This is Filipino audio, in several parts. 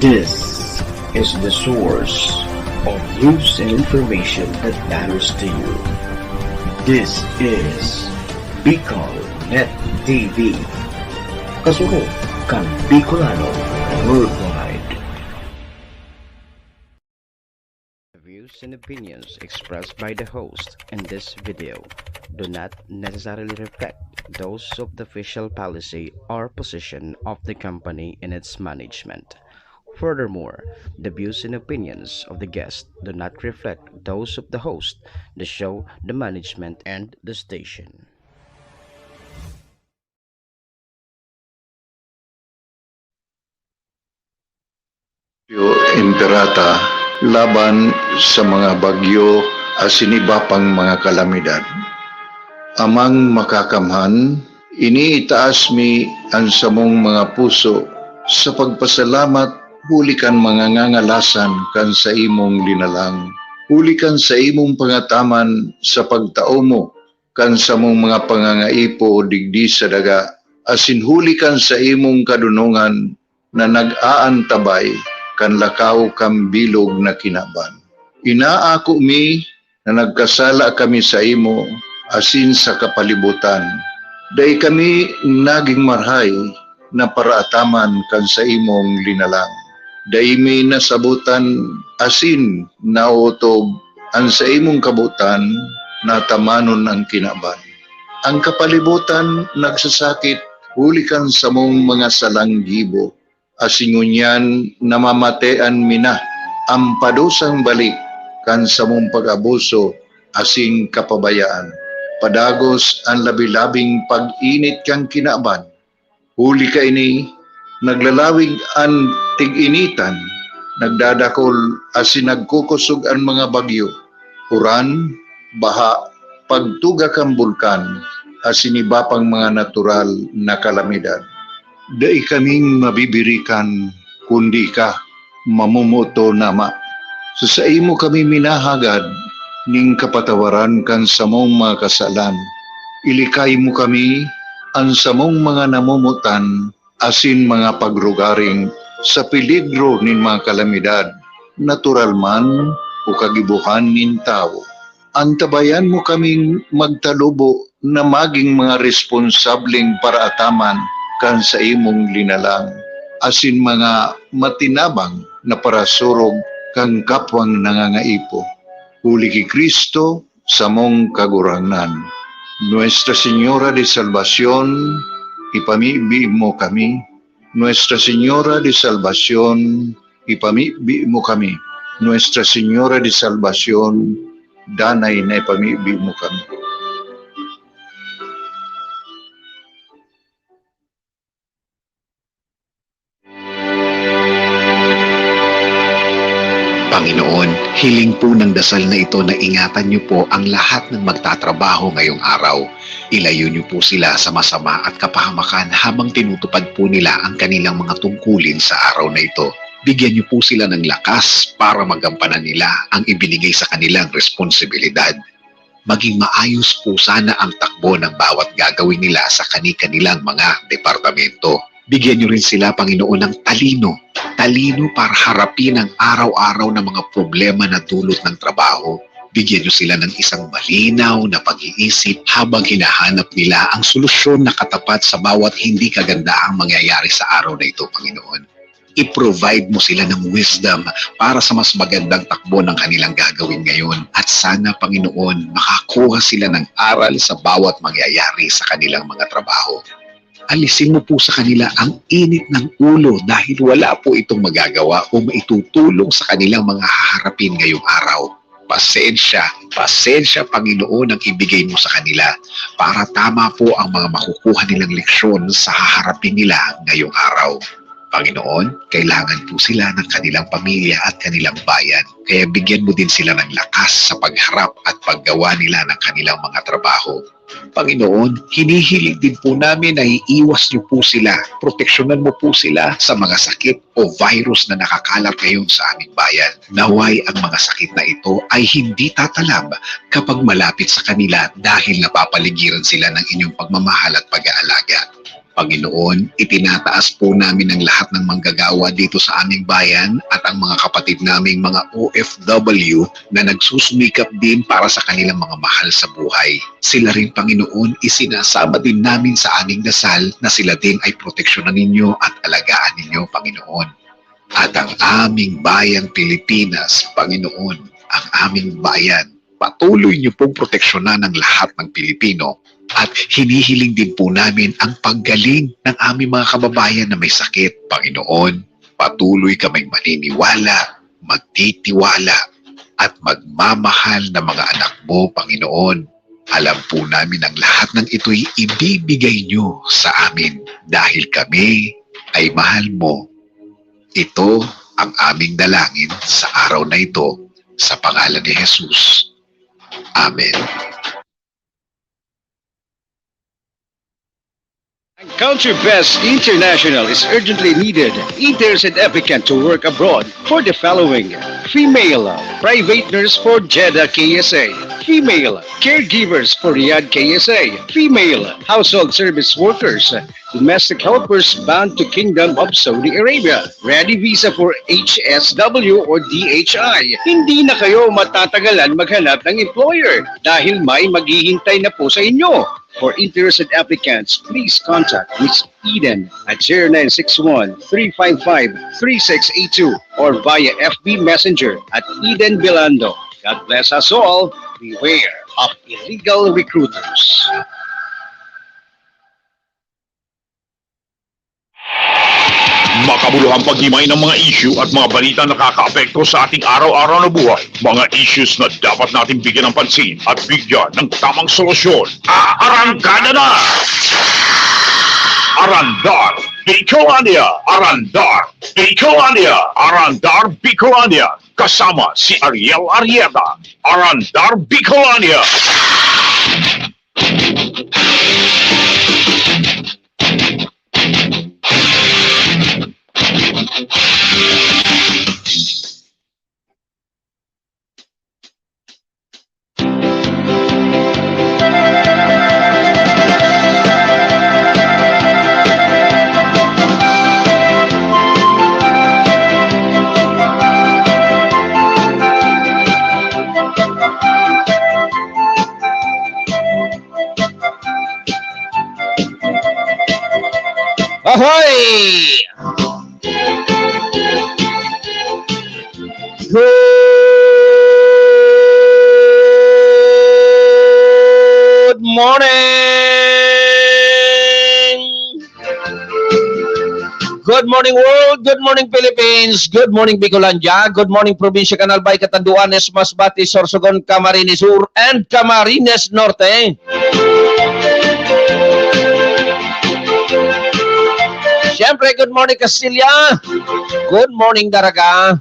This is the source of news and information that matters to you. This is Bicol Net TV. Kasunod kang Bicolano worldwide. The views and opinions expressed by the host in this video do not necessarily reflect those of the official policy or position of the company and its management. Furthermore, the views and opinions of the guest do not reflect those of the host, the show, the management, and the station. Imperata laban sa mga bagyo asin iba pang mga kalamidad. Amang makakamhan, iniitaas mi ang samong mga puso sa pagpasalamat hulikan mga ngangalasan kan sa imong linalang. Hulikan sa imong pangataman sa pagtao mo kan sa mong mga pangangaipo digdi sa daga. Asin hulikan sa imong kadunungan na nag-aantabay kan lakaw kam bilog na kinaban. Inaako mi na nagkasala kami sa imo asin sa kapalibutan. Day kami naging marhay na paraataman kan sa imong linalang. Day mi nasabutan asin nautob ang sa imong kabutan na tamanon ang kinaban. Ang kapalibutan nagsasakit hulikan sa mong mga salang gibo. Asingunyan namamatean mina ang padusang balik kan sa mong pag-abuso asing kapabayaan. Padagos ang labi-labing pag-init kang kinaban. Huli ka ini, naglalawig ang tig-initan, nagdadakol asin nagkukusog ang mga bagyo. Uran, baha, pagtuga kang bulkan, asin iba pang mga natural na kalamidad. Dai kaming mabibirikan kundi ka mamumuto nama. Sa imo kami minahagad ning kapatawaran kan samong mga kasalan. Ilikay mo kami ang samong mga namumutan asin mga pagrugaring sa peligro nin mga kalamidad, natural man o kagibuhan nin tao. Antabayan mo kaming magtalubo na maging mga responsableng paraataman kan sa imong linalang, asin mga matinabang na parasurog kang kapwang nangangaipo. Huli ki Kristo sa mong kaguranan. Nuestra Señora de Salvación, ipamibi mo kami. Nuestra Señora de Salvación, ipamibi mo kami. Nuestra Señora de Salvación, danay na ipamibi mo kami. Panginoon, hiling po ng dasal na ito na ingatan niyo po ang lahat ng magtatrabaho ngayong araw. Ilayo niyo po sila sa masama at kapahamakan habang tinutupad po nila ang kanilang mga tungkulin sa araw na ito. Bigyan niyo po sila ng lakas para magampanan nila ang ibinigay sa kanilang responsibilidad. Maging maayos po sana ang takbo ng bawat gagawin nila sa kani-kanilang mga departamento. Bigyan niyo rin sila, Panginoon, ng talino para harapin ang araw-araw na mga problema na dulot ng trabaho. Bigyan niyo sila ng isang malinaw na pag-iisip habang hinahanap nila ang solusyon na katapat sa bawat hindi kagandaang mangyayari sa araw na ito, Panginoon. I-provide mo sila ng wisdom para sa mas magandang takbo ng kanilang gagawin ngayon. At sana, Panginoon, makakuha sila ng aral sa bawat mangyayari sa kanilang mga trabaho. Alisin mo po sa kanila ang init ng ulo dahil wala po itong magagawa o maitutulong sa kanilang mga haharapin ngayong araw. Pasensya, Panginoon, ang ibigay mo sa kanila para tama po ang mga makukuha nilang leksyon sa haharapin nila ngayong araw. Panginoon, kailangan po sila ng kanilang pamilya at kanilang bayan. Kaya bigyan mo din sila ng lakas sa pagharap at paggawa nila ng kanilang mga trabaho. Panginoon, hinihiling din po namin na iiwas niyo po sila, proteksyonan mo po sila sa mga sakit o virus na nakakalat ngayon sa aming bayan. Naway ang mga sakit na ito ay hindi tatalab kapag malapit sa kanila dahil napapaligiran sila ng inyong pagmamahal at pag-aalaga. Panginoon, itinataas po namin ang lahat ng manggagawa dito sa aming bayan at ang mga kapatid naming mga OFW na nagsusumikap din para sa kanilang mga mahal sa buhay. Sila rin, Panginoon, isinasama din namin sa aming dasal na sila din ay proteksyonan ninyo at alagaan ninyo, Panginoon. At ang aming bayang Pilipinas, Panginoon, ang aming bayan, patuloy niyo pong proteksyonan ng lahat ng Pilipino. At hinihiling din po namin ang paggaling ng aming mga kababayan na may sakit. Panginoon, patuloy kaming maniniwala, magtitiwala, at magmamahal na mga anak mo, Panginoon. Alam po namin ang lahat ng ito'y ibibigay nyo sa amin dahil kami ay mahal mo. Ito ang aming dalangin sa araw na ito sa pangalan ni Jesus. Amen. Country Best International is urgently needed. Eaters and applicant to work abroad for the following: female private nurse for Jeddah KSA, female caregivers for Riyadh KSA, female household service workers, domestic helpers bound to Kingdom of Saudi Arabia, ready visa for HSW or DHI. Hindi na kayo matatagalan maghanap ng employer dahil may maghihintay na po sa inyo. For interested applicants, please contact Ms. Eden at 0961-355-3682 or via FB Messenger at Eden Bilando. God bless us all. Beware of illegal recruiters. Makabuluhang paghimay ng mga issue at mga balita na nakakaapekto sa ating araw-araw na buhay. Mga issues na dapat natin bigyan ng pansin at bigyan ng tamang solusyon. Aarangkada na! Arandar Bicolandia! Arandar Bicolandia! Arandar Bicolandia! Kasama si Ariel Arrieta. Arandar Bicolandia! Ahoy! Good morning! Good morning world, good morning Philippines, good morning Bicolandia, good morning Probinsya Canalbay, Catanduanes, Masbate, Sorsogon, Camarines Sur, and Camarines Norte. Siyempre, good morning Castilla, good morning Daraga.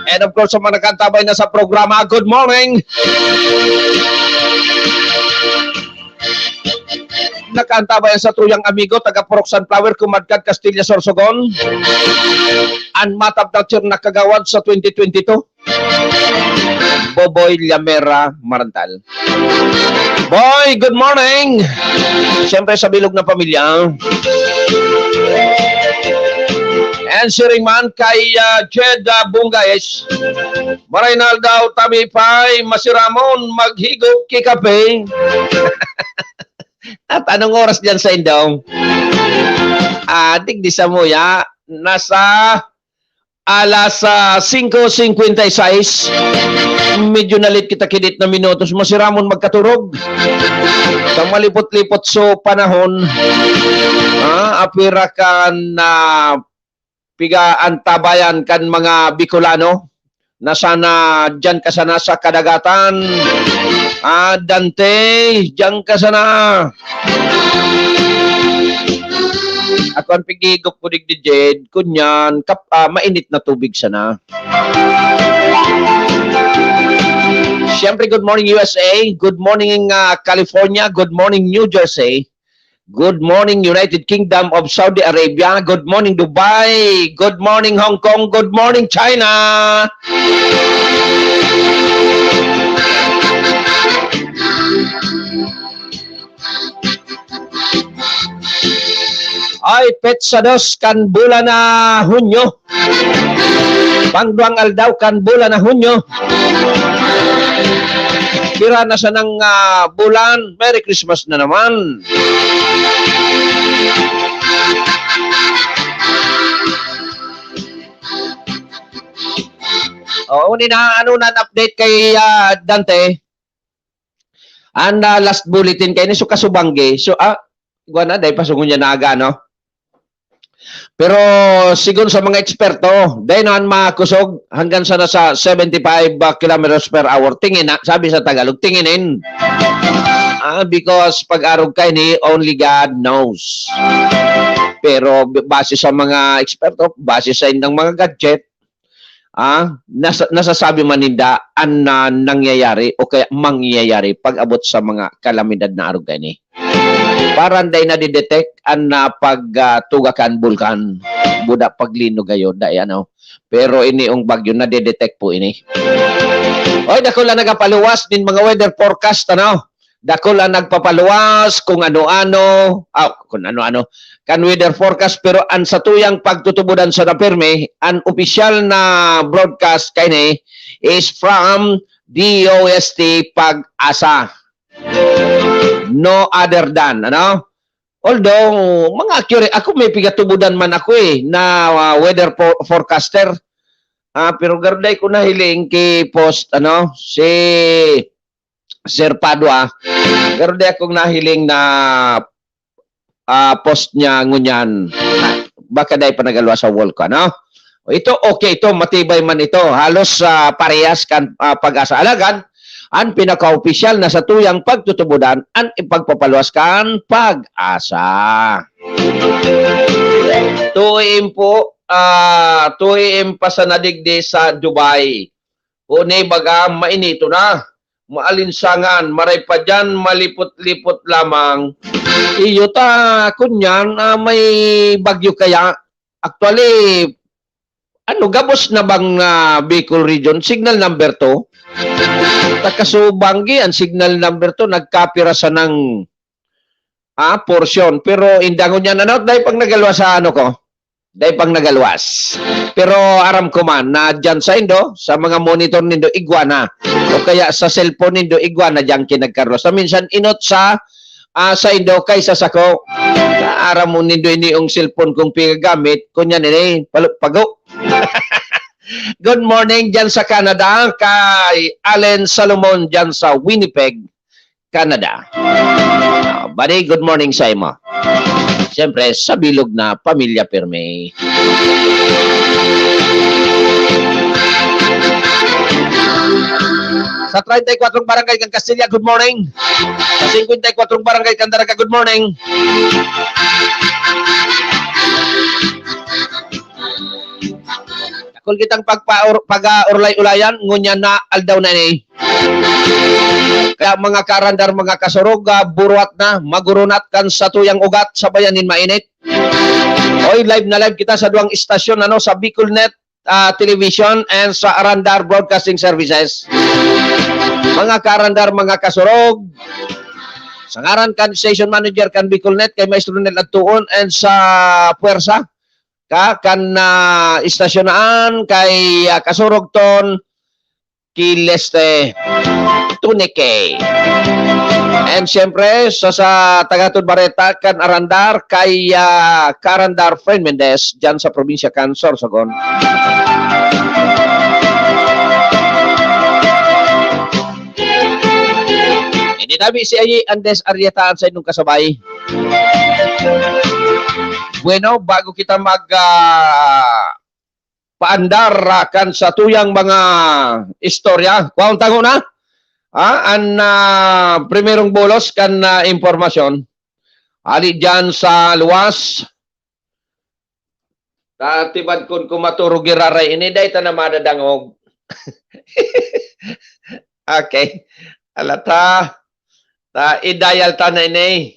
And of course, sa mga nakantabay na sa programa, good morning! Nakantabay sa tuyang amigo, taga Purok Sunflower, Kumadkad, Castilla, Sorsogon. Ang matap na tiyan nakagawad sa 2022. Boboy Llamera Marantal. Boy, good morning! Siyempre sa bilog na pamilya. Answering man kay Jed Bungayes. Marinal daw tamipay, masiramon, maghigop kikape. At anong oras dyan sa Indong? Digdi sa muya, nasa alas 5:56. Medyo nalit kita kidit na minutos, masiramon magkaturog. Sa malipot-lipot so panahon, apira kan na piga antabayan kan mga Bicolano na sana dyan ka sana sa kadagatan. Dante, dyan ka sana. Ako ang pigigop ko dig di Jed, kunyan, mainit na tubig sana. Siyempre, good morning USA, good morning California, good morning New Jersey. Good morning, United Kingdom of Saudi Arabia. Good morning, Dubai. Good morning, Hong Kong. Good morning, China. ay petsa dos kan bulan na Hunyo. Pangduang aldaw kan bulan na Hunyo. Kira na sa ng bulan. Merry Christmas na naman. Oo, update kay Dante. And last bulletin kay ni so kasubangge. So iguan na dahil pasungon niya na aga, no? Pero sigon sa mga eksperto, dahil naman makusog hanggang sa nasa 75 kilometers per hour. Tingin na, sabi sa Tagalog, tinginin. Because pag-arog kay ni, only God knows. Pero base sa mga eksperto, base sa indang mga gadget, nasasabi man ninda ang nangyayari o kaya mangyayari pag-abot sa mga kalamidad na arog kay ni. Parang day na didetect ang pagtugakan bulkan buda paglino gayo day ano. Pero ini ang bagyo na didetect po ini. Oy, dako lang nagapaluwas din mga weather forecast ano. Dako lang nagpapaluwas kung ano-ano, kung ano-ano kan weather forecast, pero ang satuyang pagtutubudan sa napirme, ang opisyal na broadcast kay ni is from DOST Pag-asa. No other than, ano? Although, mga accurate, ako may pigatubudan man ako na weather forecaster. Pero garday ko na hiling kay post, ano, si Sir Padua. Garday akong nahiling na post niya ngunyan. Baka day panagalwa sa wall ko, ano? Ito, okay, ito, matibay man ito. Halos parehas kan Pag-asa. Alagan, ang pinaka-opisyal na sa tuyang pagtutubudan ang ipagpapaluaskan Pag-asa. Tuim po, tuim pa sa nadigdi sa Dubai. Unay baga, mainito na. Maalinsangan, maray pa dyan, malipot-lipot lamang. Iyo ta, kunyan, may bagyo kaya. Actually, gabos na bang Bicol region? Signal number 2. Takasubanggi, ang signal number 2, nagkapira sa ng portion. Pero indangon niya na, dahil pang nagalwas sa ano ko. Dahil pang nagalwas. Pero aram ko man, na dyan sa Indo, sa mga monitor nindo, iguana. O kaya sa cellphone nindo, iguana dyan kinagkarlos. Sa minsan, inot sa Indo kaysa sa ko. Aram mo nindo ini yung cellphone kung pigagamit, kunyan ini, pago. Good morning dyan sa Canada, kay Allen Salomon dyan sa Winnipeg, Canada. Buddy, good morning sa imo. Siyempre, sa bilog na Pamilya Pirme. Sa 34 barangay kang Castilla, good morning. Sa 54 barangay kang Daraga, good morning. Kung kitang pag-urlay-ulayan, ngunya na aldaw na ni. Kaya mga karandar, mga kasurog, buruat na, magurunat kan sa tuyang ugat, sabayanin mainit. Oy, live na live kita sa duwang istasyon, sa Bicolnet Television and sa Arandar Broadcasting Services. Mga karandar, mga kasurog, sa ngaran kan station manager kan Bicolnet, kay Maestro Nel Atuon and sa Puwersa, kan istasyonan kay kasurog ton Kileste Tunike. And siyempre sa Tagatod Bareta kan Arandar kay Karandar Fred Mendez dyan sa probinsya kan Sorsogon. Hindi nabi si Ayi Andes Arrietaan sa inyong kasabay. Bueno, bago kita paandar kan sa tuyang mga istorya, kuwang tango na, primerong bolos kan impormasyon, ali dyan sa luwas, tibad kun kumaturo giraray, ini day ta na madadangog. Okay, alata, idayal ta na ini.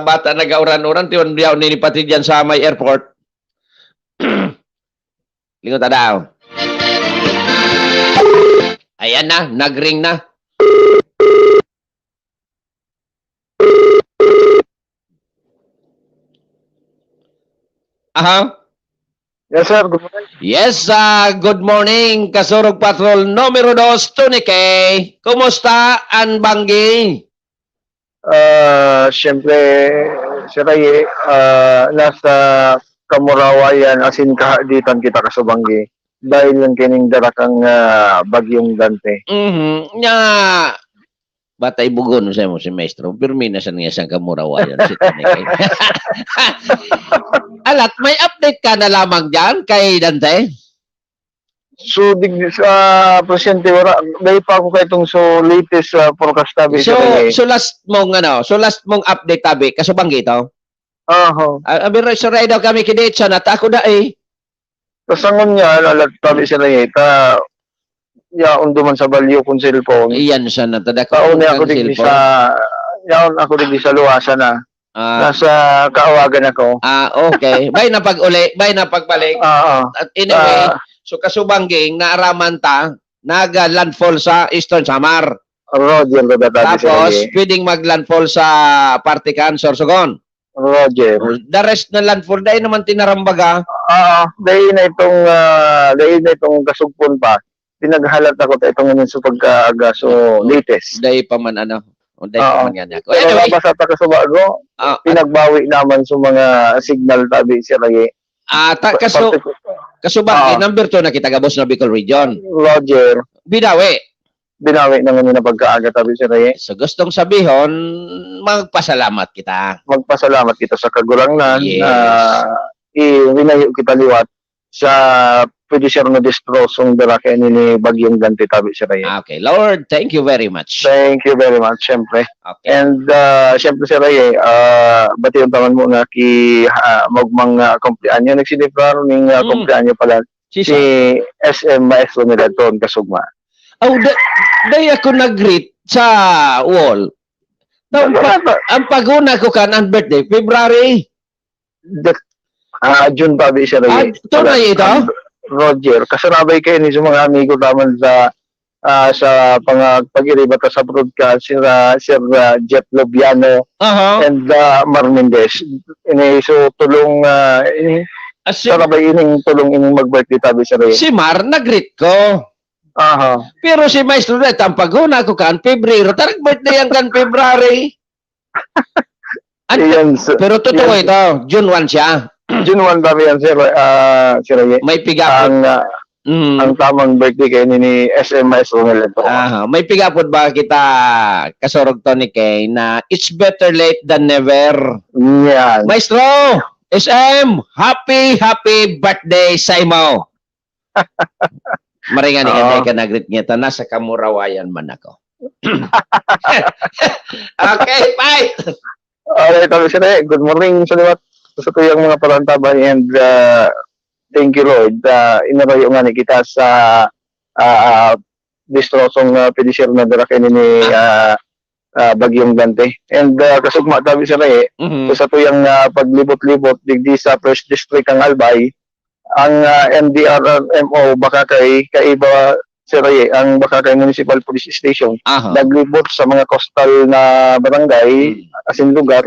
Bata nag-auran-uran, tiwan biyaw nilipati dyan sa may airport. Lingot na daw. Ayan na, nag-ring na. Aha. Yes, sir. Good morning. Yes, good morning, Kasurog Patrol numero 2, Tony K. Kumusta ang Banggi? Siyempre, Sir Ray, nasa Kamurawayan, asin kahaditan kita kasubanggi. Dahil lang kining darakang bagyong Dante. Nya, batay bugon sa mo si Maestro. Pirmina sa niya sa Kamurawayan si Tony K. Alat, may update ka na lamang dyan kay Dante? So, sa presidente, dahil pa ako kayo itong latest forecast tabi, So, Sir Ray. so last mong update tabi, kasubanggi ito? Abi so daw kami kidetsa na tako da eh. Kasangon niya, alat tabi, Sir Ray, yaon duman sa balyo kong cellphone. Iyan siya na tada ko. Yaon ako digdi sa luwasa na. Nasa kaawagan ako. Okay. Bay na pag-uli, bay na pagbalik. At anyway, so kasubanging naaraman ta nag-landfall sa Eastern Samar. Roger, Tapos pwedeng mag-landfall sa Partikan, Sorsogon. Roger. The rest na landfall dahil naman tinarambaga. Dahil na itong kasugpon pa. Pinaghalat ako itong ngayon sa pagkaaga. So, latest. Dahil pa man ano. O dahil pa man yan ako. Pero Anyway, basta ta kasubago, pinagbawi naman sa mga signal tabi si Ray. kasubanging number 2 na kita gabos na Bicol Region. Roger. Binawi. Binawi naman yun na pagkaaga tabi si Ray. So gustong sabihon, magpasalamat kita. Magpasalamat kita sa kagulangnan Yes. na winayo kita liwat sa pwede siya na destrosong darake ni Bagyong Dante tabi si Ray. Okay, Lord, thank you very much. Thank you very much, syempre. Okay. And syempre si Ray, bati yung taman mo na magmang kumplianyo. Nagsilipar ng kumplianyo pala si SM Maestro nila doon, Kasugma. Day ako nag-greet sa wall. Ang paguna ko kan ang birthday, February. June tabi si Ray. Tunay ito? Roger, kasarabay kayo ni sa mga amigo taman sa pag-iribata sa broadcast, Sir Jet Lobiano and Mar Mendez. So, tulong, sarabay ining tulong ining mag-birthday tabi sa Ray. Si Mar, nag-greet ko. Pero si Maestro Red, ang paguna ko kan, Pebrero. Tarang birthday ang kan February. Pero totoo ito, June 1 siya. June 1 tabi yan, Sir Ray. May pigapon. Ang tamang birthday kayo ni SM Maestro nila ito. May pigapon ba kita, Kasorog Tony K, na it's better late than never. Yan. Maestro, SM, happy birthday sa imo. Maringan ka nag-greet niya, nasa Kamurawayan man ako. Okay, bye! Alright, Sir Ray. Good morning sa liwat. Sa tuyang mga palantabay and thank you, Lord. Inarayo nga ni kita sa distrosong pedisyer na darakin ni Bagyong Dante. And kasugma tabi sa Ray, sa tuyang paglibot-libot digdi sa First District ang Albay, ang MDRMO Bakakay, kaiba si Ray, ang Bakakay Municipal Police Station, naglibot sa mga coastal na barangay, asin lugar,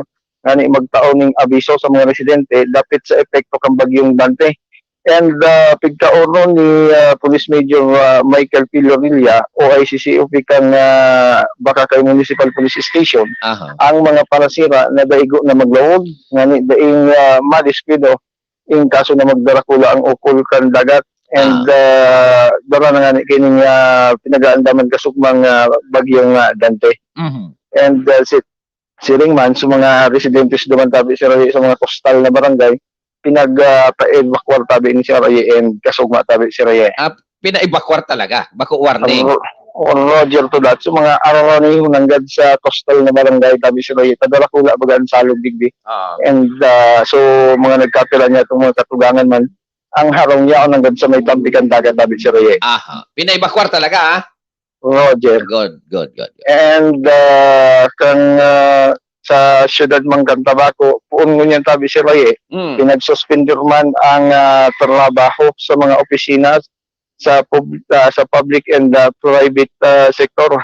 ngani magtaon ning abiso sa mga residente dapit sa epekto kang Bagyong Dante. And pigkaorno ni Police Major Michael Pilorilla o ICCOP kang Bakakay Municipal Police Station, ang mga parasira na daigo na maglawog ngani daing madiskuido in kaso na magdarakula ang ukol kan dagat. And dara na ngani kining pinagaandaman kasugmang Bagyong Dante. And siringman sa mga residentes duman tabi sa mga coastal na barangay, pinag-evacuate tabi ni si Ray and kasugma tabi si Ray. Pina-evacuate talaga, bako warning. Roger to that. So mga araw ni hunanggad sa coastal na barangay tabi si Ray, tadalakula bagaan salog digdi. And so mga nagkapila niya itong mga katugangan man, ang harong niya nanggad sa may tampikan dagat tabi si Ray. Pina-evacuate talaga Roger. Good. And kang sa siyudad Manggang Tabaco, puon ngunyan tabi si Ray, pinagsuspender man ang trabaho sa mga opisina sa public and private sector.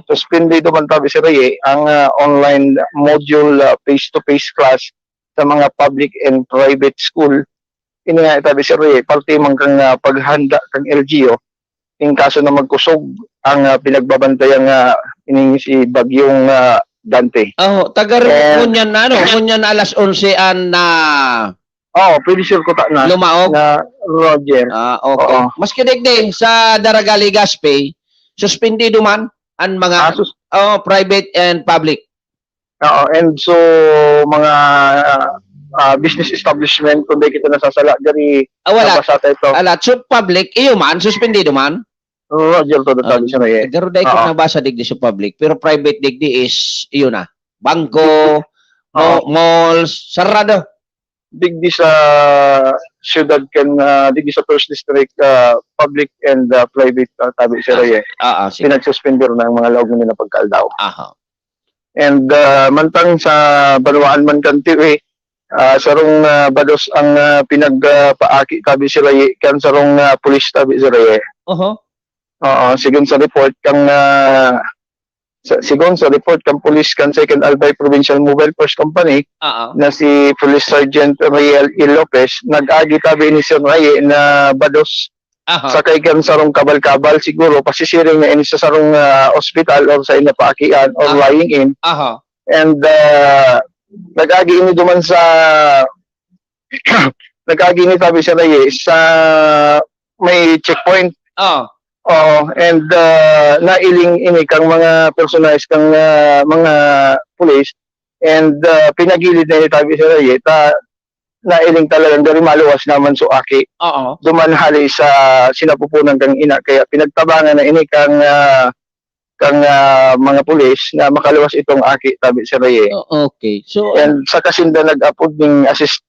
Suspended man tabi si Ray ang online module face-to-face class sa mga public and private school ini nga itabi sir parte man kang paghanda kang LGU in kaso na magkusog ang pinagbabantayang ining si bagyong Dante. Oh, taga ngunyan na ano, ngunyan na alas 11 na Pwede sir ko ta na lumaog. na Roger. Okay. Oo. Maski digdi sa Daragali Gaspe, suspendido man ang mga private and public. And so mga business establishment kundi kita nasasala diri Wala. sa ito. Alat so public iyo man suspendido man. Roger to detalye siya na Garo dai ko Oo. nabasa digdi sa public pero private digdi is iyo na. Bangko, malls, sarado. digdi sa syudad kan digdi sa first district public and private tabi sir Sige. pinagsuspender na ang mga laog nila pagkaldaw. Aha. And mantang sa Banwaan man kanti sarong bados ang pinagpaaki tabi sir kan sarong pulis tabi sir sigon sa report kang sigon sa report kang pulis kan Second Albay Provincial Mobile Force Company na si Police Sergeant Riel E. Lopez nag-agi tabi ni Sir Ray na bados sa kay kan sarong kabal-kabal siguro pasisiring na ini sa sarong hospital or sa inapaakian or lying in and nag-agi ini duman sa nag-agi ni tabi Sir Ray sa may checkpoint and nailing ini kang mga personalis kang mga pulis and pinagilid na itabi sa Ray nailing talagang dari maluwas naman so aki dumanhali sa sinapupunan kang ina kaya pinagtabangan na ini kang mga pulis na makaluwas itong aki tabi sa Ray. Okay. So And sa kasinda nag-upload ng assist.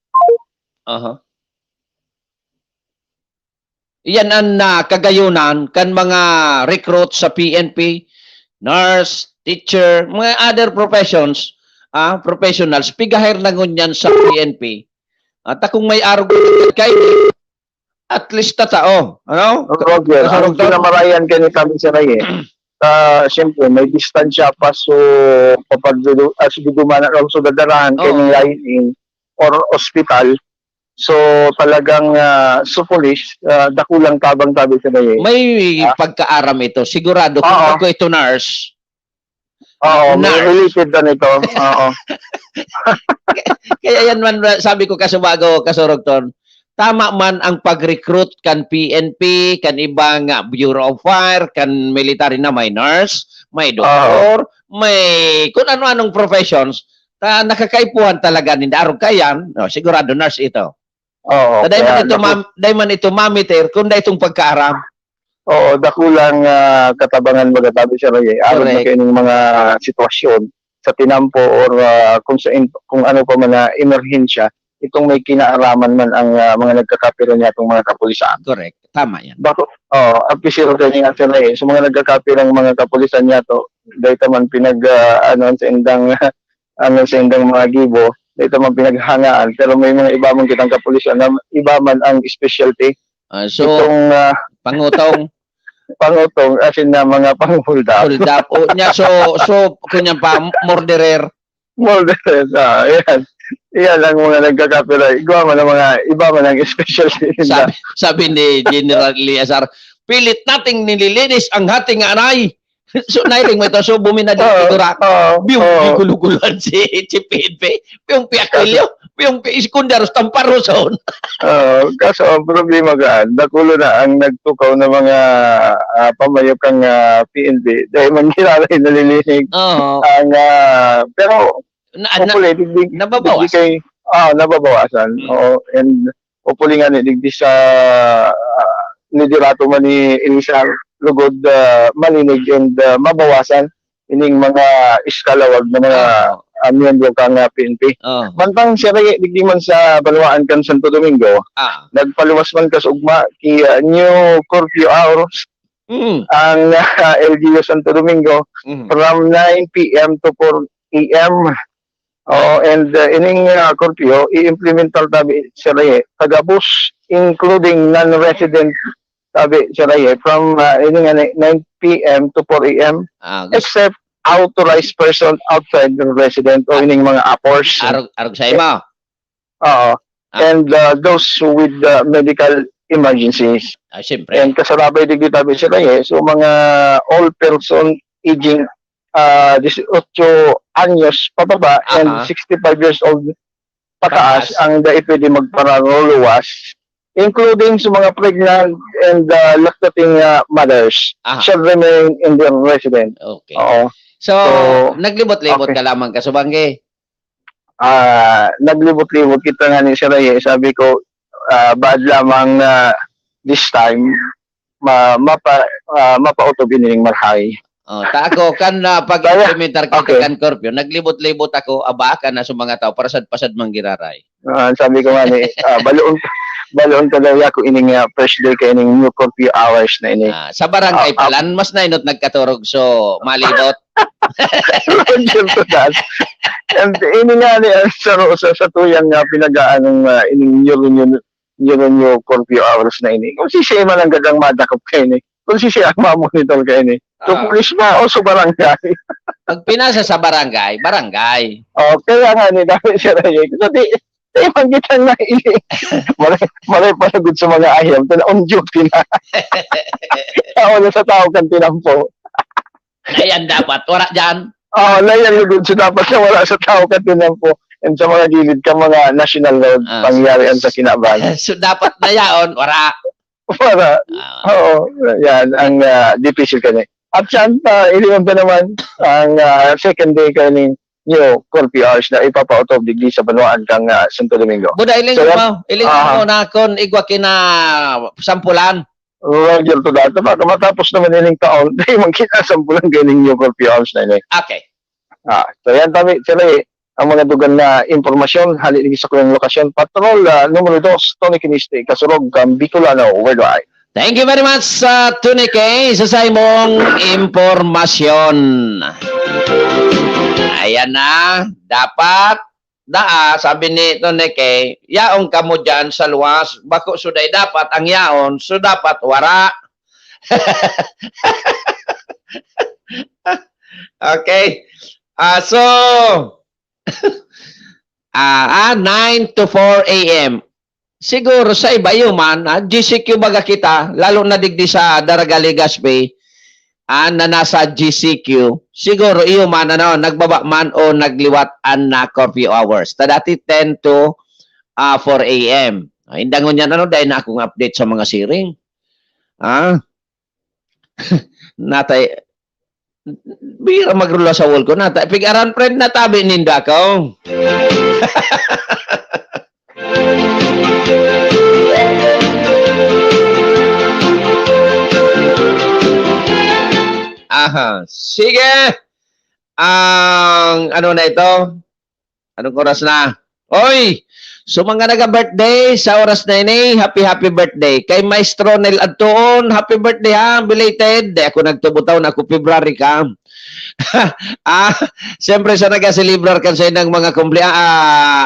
Yan ang kagayunan kan mga recruit sa PNP, nurse, teacher, mga other professions, professionals, pigahir na ngunyan sa PNP. At kung may araw kay at least tatao, ano? Roger, ang pinamarayan ka ni tabi sa Ray siyempre may distansya pa so kapag dudumanan o so dadarahan kanyang line or hospital. So talagang sa police, dakulang tabang tabi sa Ray. May pagkaaram ito. Sigurado kung ako ito nurse. May related na nito. Kaya yan man sabi ko kasubago kasurugton. Tama man ang pag-recruit kan PNP, kan ibang Bureau of Fire, kan military na may nurse, may doktor, may kung ano-anong professions, nakakaipuhan talaga ni Darog Kayan, sigurado nurse ito. Dahil man ito mamiter, kung dahil itong pagkaaram. Dakulang katabangan magatabi siya Ray. Aron na kayo ng mga sitwasyon sa tinampo or kung ano pa man na emerhensya, itong may kinaaraman man ang mga nagkakapiro niya itong mga kapulisan. Correct. Tama yan. Apisiro ka niya Sir Ray. So mga nagkakapirang mga kapulisan niya to, dahil man pinag sa indang mga gibo, dito man pinaghangaan pero may mga iba man kitang kapulisan na iba man ang specialty so itong pangutong as in na mga hold up nya so kunya pa murderer yan ang mga nagkakapira iba man ang mga iba man ang specialty sabi ni General Eliazar pilit nating nililinis ang hating anay. So nailing mo ito, so bumina din sigura. Biyong guluguluan si PNP, biyong piakilyo, biyong iskundar, tamparoson. Kaso ang problema gaan, nakulo na ang nagtukaw ng mga pamayokang PNP dahil manghiraray nalilinig. Ang, pero, hopefully, nababawasan. Nababawasan. And hopefully nga, digdi sa nidirato man ni Elisar lugod malinig and mabawasan ining mga iskalawag na mga miyembro kang PNP. Mantang siya digdi man sa Banwaan kan Santo Domingo, nagpaluwas man kas ugma ki new curfew hours ang LGU Santo Domingo from 9 p.m. to 4 a.m. And ining curfew i-implemental tabi siya tagabus including non-resident sabi siya from 9 p.m. to 4 a.m. Except authorized person outside the resident o ining mga appors. Arog sa ima. and those with medical emergencies. Siyempre. And kasarabay digdi tabi sila so mga all person aging 18 anyos pababa and 65 years old pataas ang pwede magpararoluwas, including sa mga pregnant and lactating mothers shall remain in their residence. Okay. Oo. So naglibot-libot ka lamang kasubangge. Naglibot-libot kita nga ni Sir Reyes. Sabi ko, bad lamang this time, mapa-utob ining marhay. Tako kan pag-implementar ka kan curfew, naglibot-libot ako, aba ka na sa mga tao, pasad-pasad manggiraray. Sabi ko nga ni, baloon ka daw ako ining first day ka ining new curfew hours na ini. Sa barangay palan, mas nainot nagkaturog, so malibot. And ini nga ni sa tuyang pinagaan ng ining new curfew hours na ini. Kung si siya man ang gadang madakop kayo ni. Kung si siya ang mamonitor kayo ni. So pulis ba o sa barangay? Pag pinasa sa barangay, barangay. Kaya nga ni dami siya na yun. So di magitan na ini. Maray palagod sa mga ayam. On duty na. Tao na sa tao kan tinampo. Ayan dapat, wala dyan. Layan yung so dapat na wala sa tao ka tinampo and sa mga gilid ka mga national road pangyarihan sa kinabahan. So dapat na yaon, wala. Wala. Oo, yan ang difficile ka niya. At saan iliwan pa naman ang second day ka ni new curfew hours na ipapa-utob digdi sa Banuan kang Santo Domingo. Buda, ilingon mo na kung igwa kina sampulan. Roger to that. Matapos naman ining taon, dahil magkita sampulan ganing new curfew hours na ini. Okay. So yan tabi, sila ang mga dugan na impormasyon, halili sa kulang lokasyon. Patrol numero 2, Tony Kiniste, Kasurog, Bicolano, worldwide. Thank you very much, Tony K, sa imong impormasyon. Ayan na, dapat, sabi ni Tony K, yaong kamo dyan sa luwas, bako suday dapat ang yaon, so dapat wara. Okay. So, 9 to 4 a.m. Siguro sa iba yuman, GCQ baga kita, lalo na digdi sa Daragali Gaspi, na nasa GCQ, siguro yuman nagbaba man o nagliwat na curfew hours. Dati 10 to 4 a.m. Indangon yan dahil na akong update sa mga siring. Natay, bira magrula sa wall ko na. Pigaran friend na tabi ninda ko. Sige. Ang ano na ito? Anong oras na? Oy! So mga naga-birthday sa oras na ini, happy birthday. Kay Maestro Nel Adtoon, happy birthday ha, belated. Ako nagtubutaw na ako February ka. Siyempre sa nag-celebrar kan sa ng mga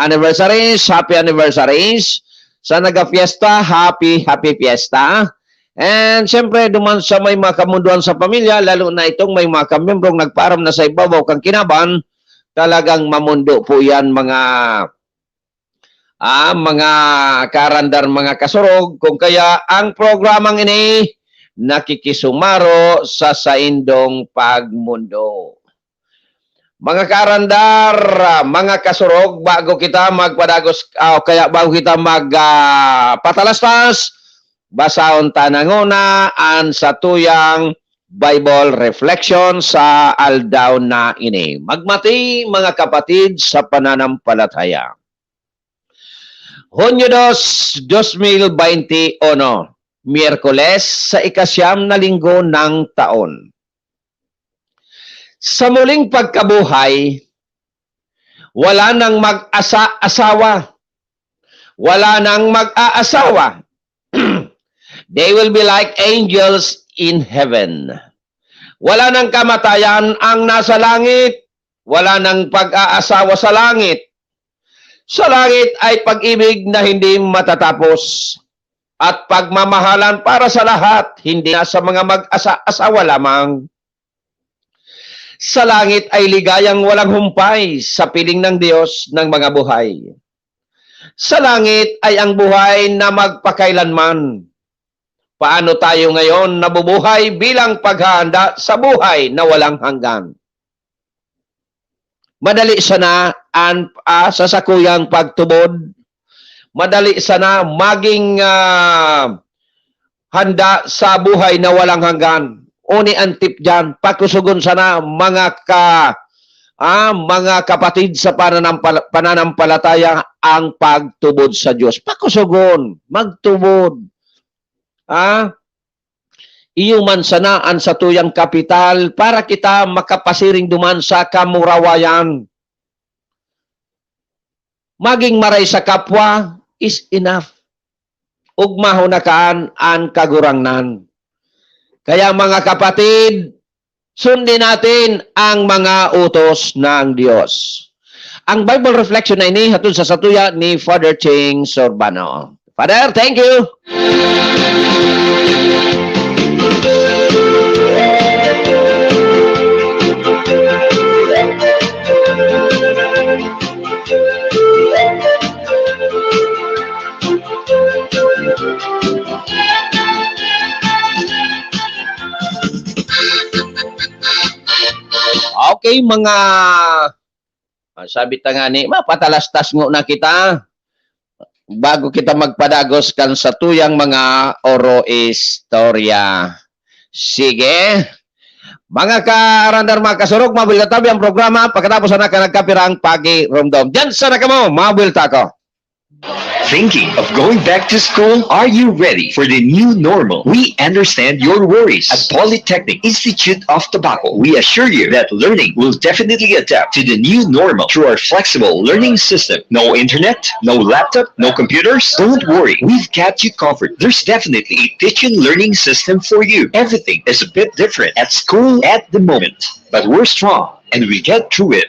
anniversaries, happy anniversaries. Sa naga-fiesta, happy fiesta. And siyempre duman sa may mga kamunduan sa pamilya, lalo na itong may mga kamembrong nagparam na sa ibabaw kang kinaban, talagang mamundo po yan mga karandar, mga kasurog, kung kaya ang programang ini nakikisumaro sa saindong pagmundo. Mga karandar, mga kasurog, bago kita magpadagos, kaya bago kita magpatalastas, basahon tananguna an sa tuyang Bible reflection sa aldaw na ini. Magmati mga kapatid sa pananampalataya. Hunyo 2, 2021, Miyerkules sa ikasyam na linggo ng taon. Sa muling pagkabuhay, wala nang mag-asawa. Wala nang mag-aasawa. They will be like angels in heaven. Wala nang kamatayan ang nasa langit. Wala nang pag-aasawa sa langit. Sa langit ay pag-ibig na hindi matatapos at pagmamahalan para sa lahat, hindi na sa mga mag-asawa lamang. Sa langit ay ligayang walang humpay sa piling ng Diyos ng mga buhay. Sa langit ay ang buhay na magpakailanman. Paano tayo ngayon nabubuhay bilang paghahanda sa buhay na walang hanggan? Madali sana sa sakuyang pagtubod. Madali sana maging handa sa buhay na walang hanggan. Uni ang tip dyan, pakusugon sana mga kapatid sa pananampalataya ang pagtubod sa Diyos. Pakusugon, magtubod. Iyo man sana ang satuyang kapital para kita makapasiring duman sa kamurawayan. Maging maray sa kapwa is enough. Ug mahunakaan ang kagurangnan. Kaya mga kapatid, sundin natin ang mga utos ng Diyos. Ang Bible reflection na ini hatod sa satuya ni Father Ching Sorbano. Father, thank you. Okay, mga sabi ta nga ni, mapatalastas ngo na kita bago kita magpadagos kan sa tuyang mga oro istorya. Sige. Mga karandar, mga kasurog, mabil tabi ang programa pagkatapos na ka nagkapirang pagi rumdom. Diyan sana ka mo, mabil tako. Thinking of going back to school? Are you ready for the new normal? We understand your worries. At Polytechnic Institute of Tobacco, we assure you that learning will definitely adapt to the new normal through our flexible learning system. No internet, no laptop, no computers? Don't worry, we've got you covered. There's definitely a teaching learning system for you. Everything is a bit different at school at the moment, but we're strong and we get through it.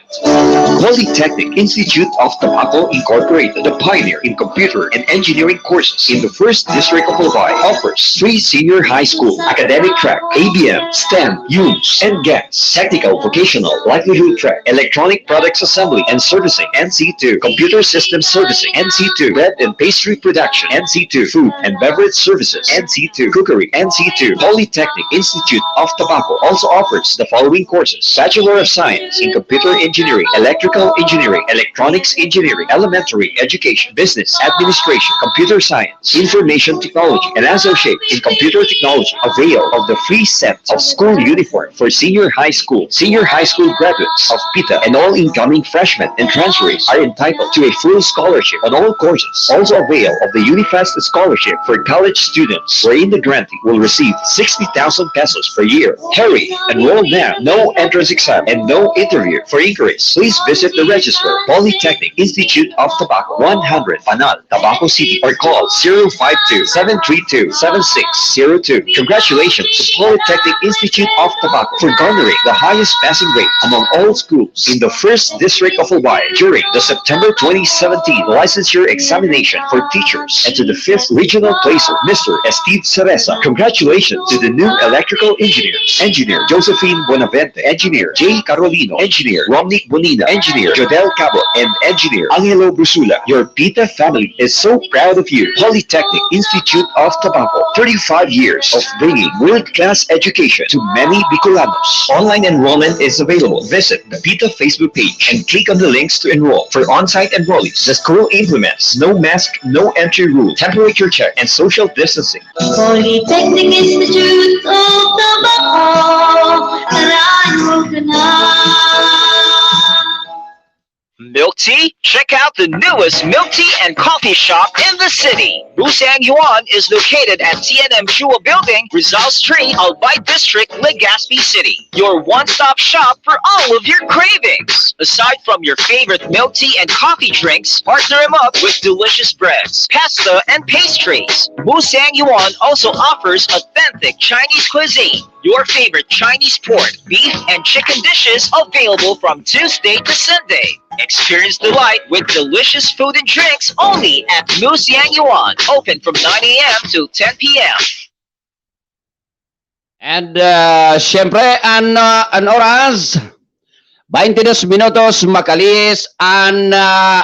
Polytechnic Institute of Tobacco Incorporated, the pioneer in computer and engineering courses in the 1st District of Albay, offers 3 senior high school academic track, ABM, STEM, UNS, and GATS, technical vocational livelihood track, electronic products assembly and servicing, NC2, computer systems servicing, NC2, bread and pastry production, NC2, food and beverage services, NC2, cookery, NC2. Polytechnic Institute of Tobacco also offers the following courses: Bachelor of Science in Computer Engineering, Electrical Engineering, Electronics Engineering, Elementary Education, Business Administration, Computer Science, Information Technology, and Associate in Computer Technology. Avail of the free set of school uniform for senior high school graduates of PITA, and all incoming freshmen and transferees are entitled to a full scholarship on all courses. Also avail of the Unifast Scholarship for college students, wherein the grantee will receive 60,000 pesos per year. Hurry, enroll now. No entrance exam and no interview. For inquiries, please visit the registrar, Polytechnic Institute of Tobacco, 100 Panal, Tabaco City, or call 052-732-7602. Congratulations to Polytechnic Institute of Tobacco for garnering the highest passing rate among all schools in the 1st District of Albay during the September 2017 licensure examination for teachers, and to the 5th regional placer, Mr. Steve Cereza. Congratulations to the new electrical engineers: Engineer Josephine Buenavente, Engineer J. Carolino, Engineer Romnick Bonina, Engineer Jodel Cabo, and Engineer Angelo Brusula. Your PITA family is so proud of you. Polytechnic Institute of Tobacco, 35 years of bringing world-class education to many Bicolanos. Online enrollment is available. Visit the PITA Facebook page and click on the links to enroll. For on-site enrollees, the school implements no mask, no entry rule, temperature check, and social distancing. Polytechnic Institute of Tobacco, enroll ka na. Milk tea? Check out the newest milk tea and coffee shop in the city. Busang Yuan is located at TNM Shua Building, Rizal Street, Albay District, Legazpi City. Your one-stop shop for all of your cravings. Aside from your favorite milk tea and coffee drinks, partner them up with delicious breads, pasta, and pastries. Busang Yuan also offers authentic Chinese cuisine. Your favorite Chinese pork, beef, and chicken dishes available from Tuesday to Sunday. Experience delight with delicious food and drinks only at Musiang Yuan. Open from 9 a.m. to 10 p.m. And syempre, an oras 22 minutos makalis an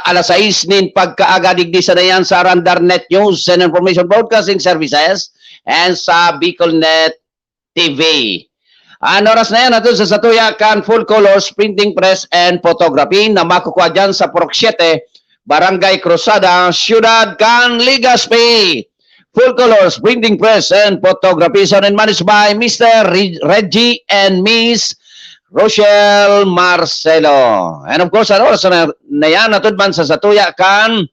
alas 6 nin pagkaaga digdi sa dayan sa Randar Net News and Information Broadcasting Services and sa BicolNet TV. Ang oras na yan natin sa Satuyakan Full Colors Printing Press and Photography na makukuha dyan sa Purok 7, Barangay Cruzada, Ciudad Can, Legazpi. Full Colors Printing Press and Photography and managed by Mr. Reggie and Miss Rochelle Marcelo. And of course, ano oras na yan natudman sa Satuyakan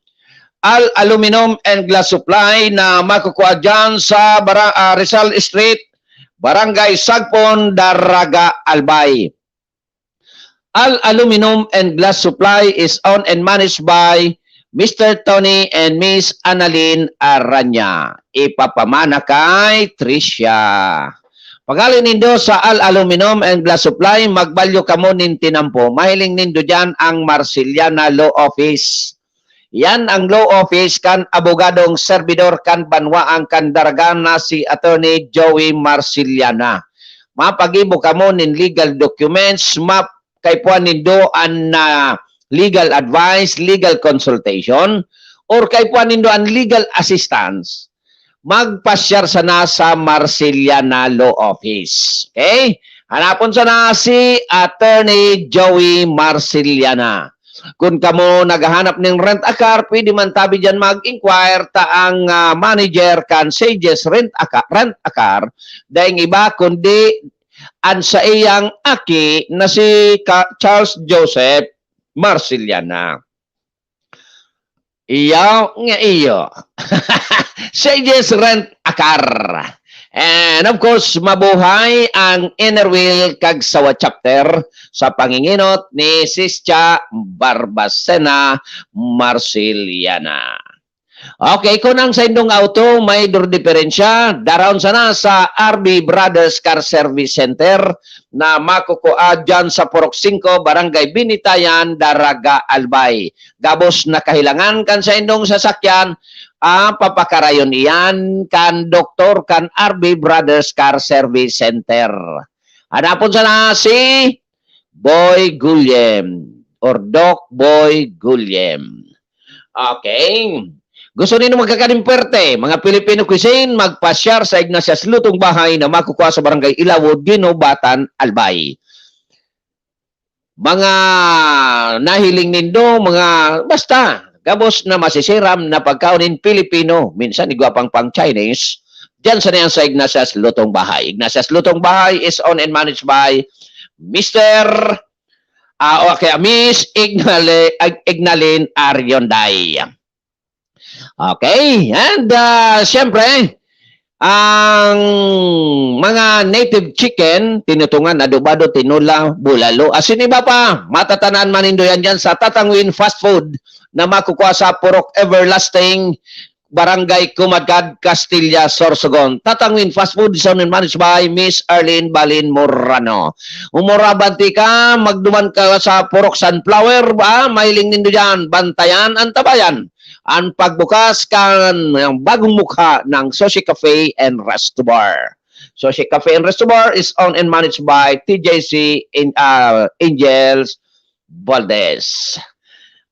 Aluminum and Glass Supply na makukuha dyan sa Rizal Street, Barangay Sagpon, Daraga, Albay. Aluminum and Glass Supply is owned and managed by Mr. Tony and Miss Annalyn Aranya. Ipapamana kay Tricia. Pagalin nindo sa Aluminum and Glass Supply, magbalyo kamo nin tinampo. Mahiling nindo dyan ang Marciliana Law Office. Yan ang law office kan abogadong servidor kan banwaang kan daragana si Attorney Joey Marciliana. Mapagibo kamo nin legal documents, kay puan nindo an legal advice, legal consultation, or kay puan nindo an legal assistance. Magpasyar sana sa Marciliana Law Office. Okay? Hanapon sana si Attorney Joey Marciliana. Kung kamo naghahanap ng rent-a-car, pwede man tabi dyan mag-inquire ta ang manager kan Sages Rent-a-Car. Dahil iba kundi an sa iyang aki na si Charles Joseph Marciliana. Iyo nga iyo. Sages Rent-a-Car. And of course, mabuhay ang Inner Wheel kag Sawa Chapter sa panginginot ni Sischa Barbacena Marciliana. Okay, kung ang sa indong auto may diferensya, daron sana sa RB Brothers Car Service Center na makukuha dyan sa Purok 5, Barangay Binitayan, Daraga, Albay. Gabos na kahilangan kan sa indong sasakyan, papakarayon iyan kan doktor kan RB Brothers Car Service Center. Hanapon sana si Boy Gulyem or Doc Boy Gulyem. Okay. Gusto nino magkakadimperte, mga Pilipino cuisine, magpasyar sa Ignatius Lutong Bahay na makukuha sa Barangay Ilawod, Ginobatan, Albay. Mga nahiling nindo, mga basta, gabos na masisiram na pagkaunin Pilipino, minsan igwapang pang Chinese, dyan sa niyan sa Ignatius Lutong Bahay. Ignatius Lutong Bahay is owned and managed by Miss Ignalyn Arionday. Okay, and siyempre, ang mga native chicken, tinutungan, adobado, tinula, bulalo. Asin iba pa, matatanaan man nindo yan dyan sa Tatangwin Fast Food na makukuha sa Purok Everlasting, Barangay Kumadkad, Castilla, Sorsogon. Tatangwin Fast Food is owned and managed by Miss Arlene Balin Morano. Umurabanti ka, magduman ka sa Purok Sunflower, mahiling nindo dyan, bantayan, antabayan. Ang pagbukas kan ng bagong mukha ng Sushi Cafe and Resto Bar. Sushi Cafe and Resto Bar is owned and managed by TJC Angels Valdez.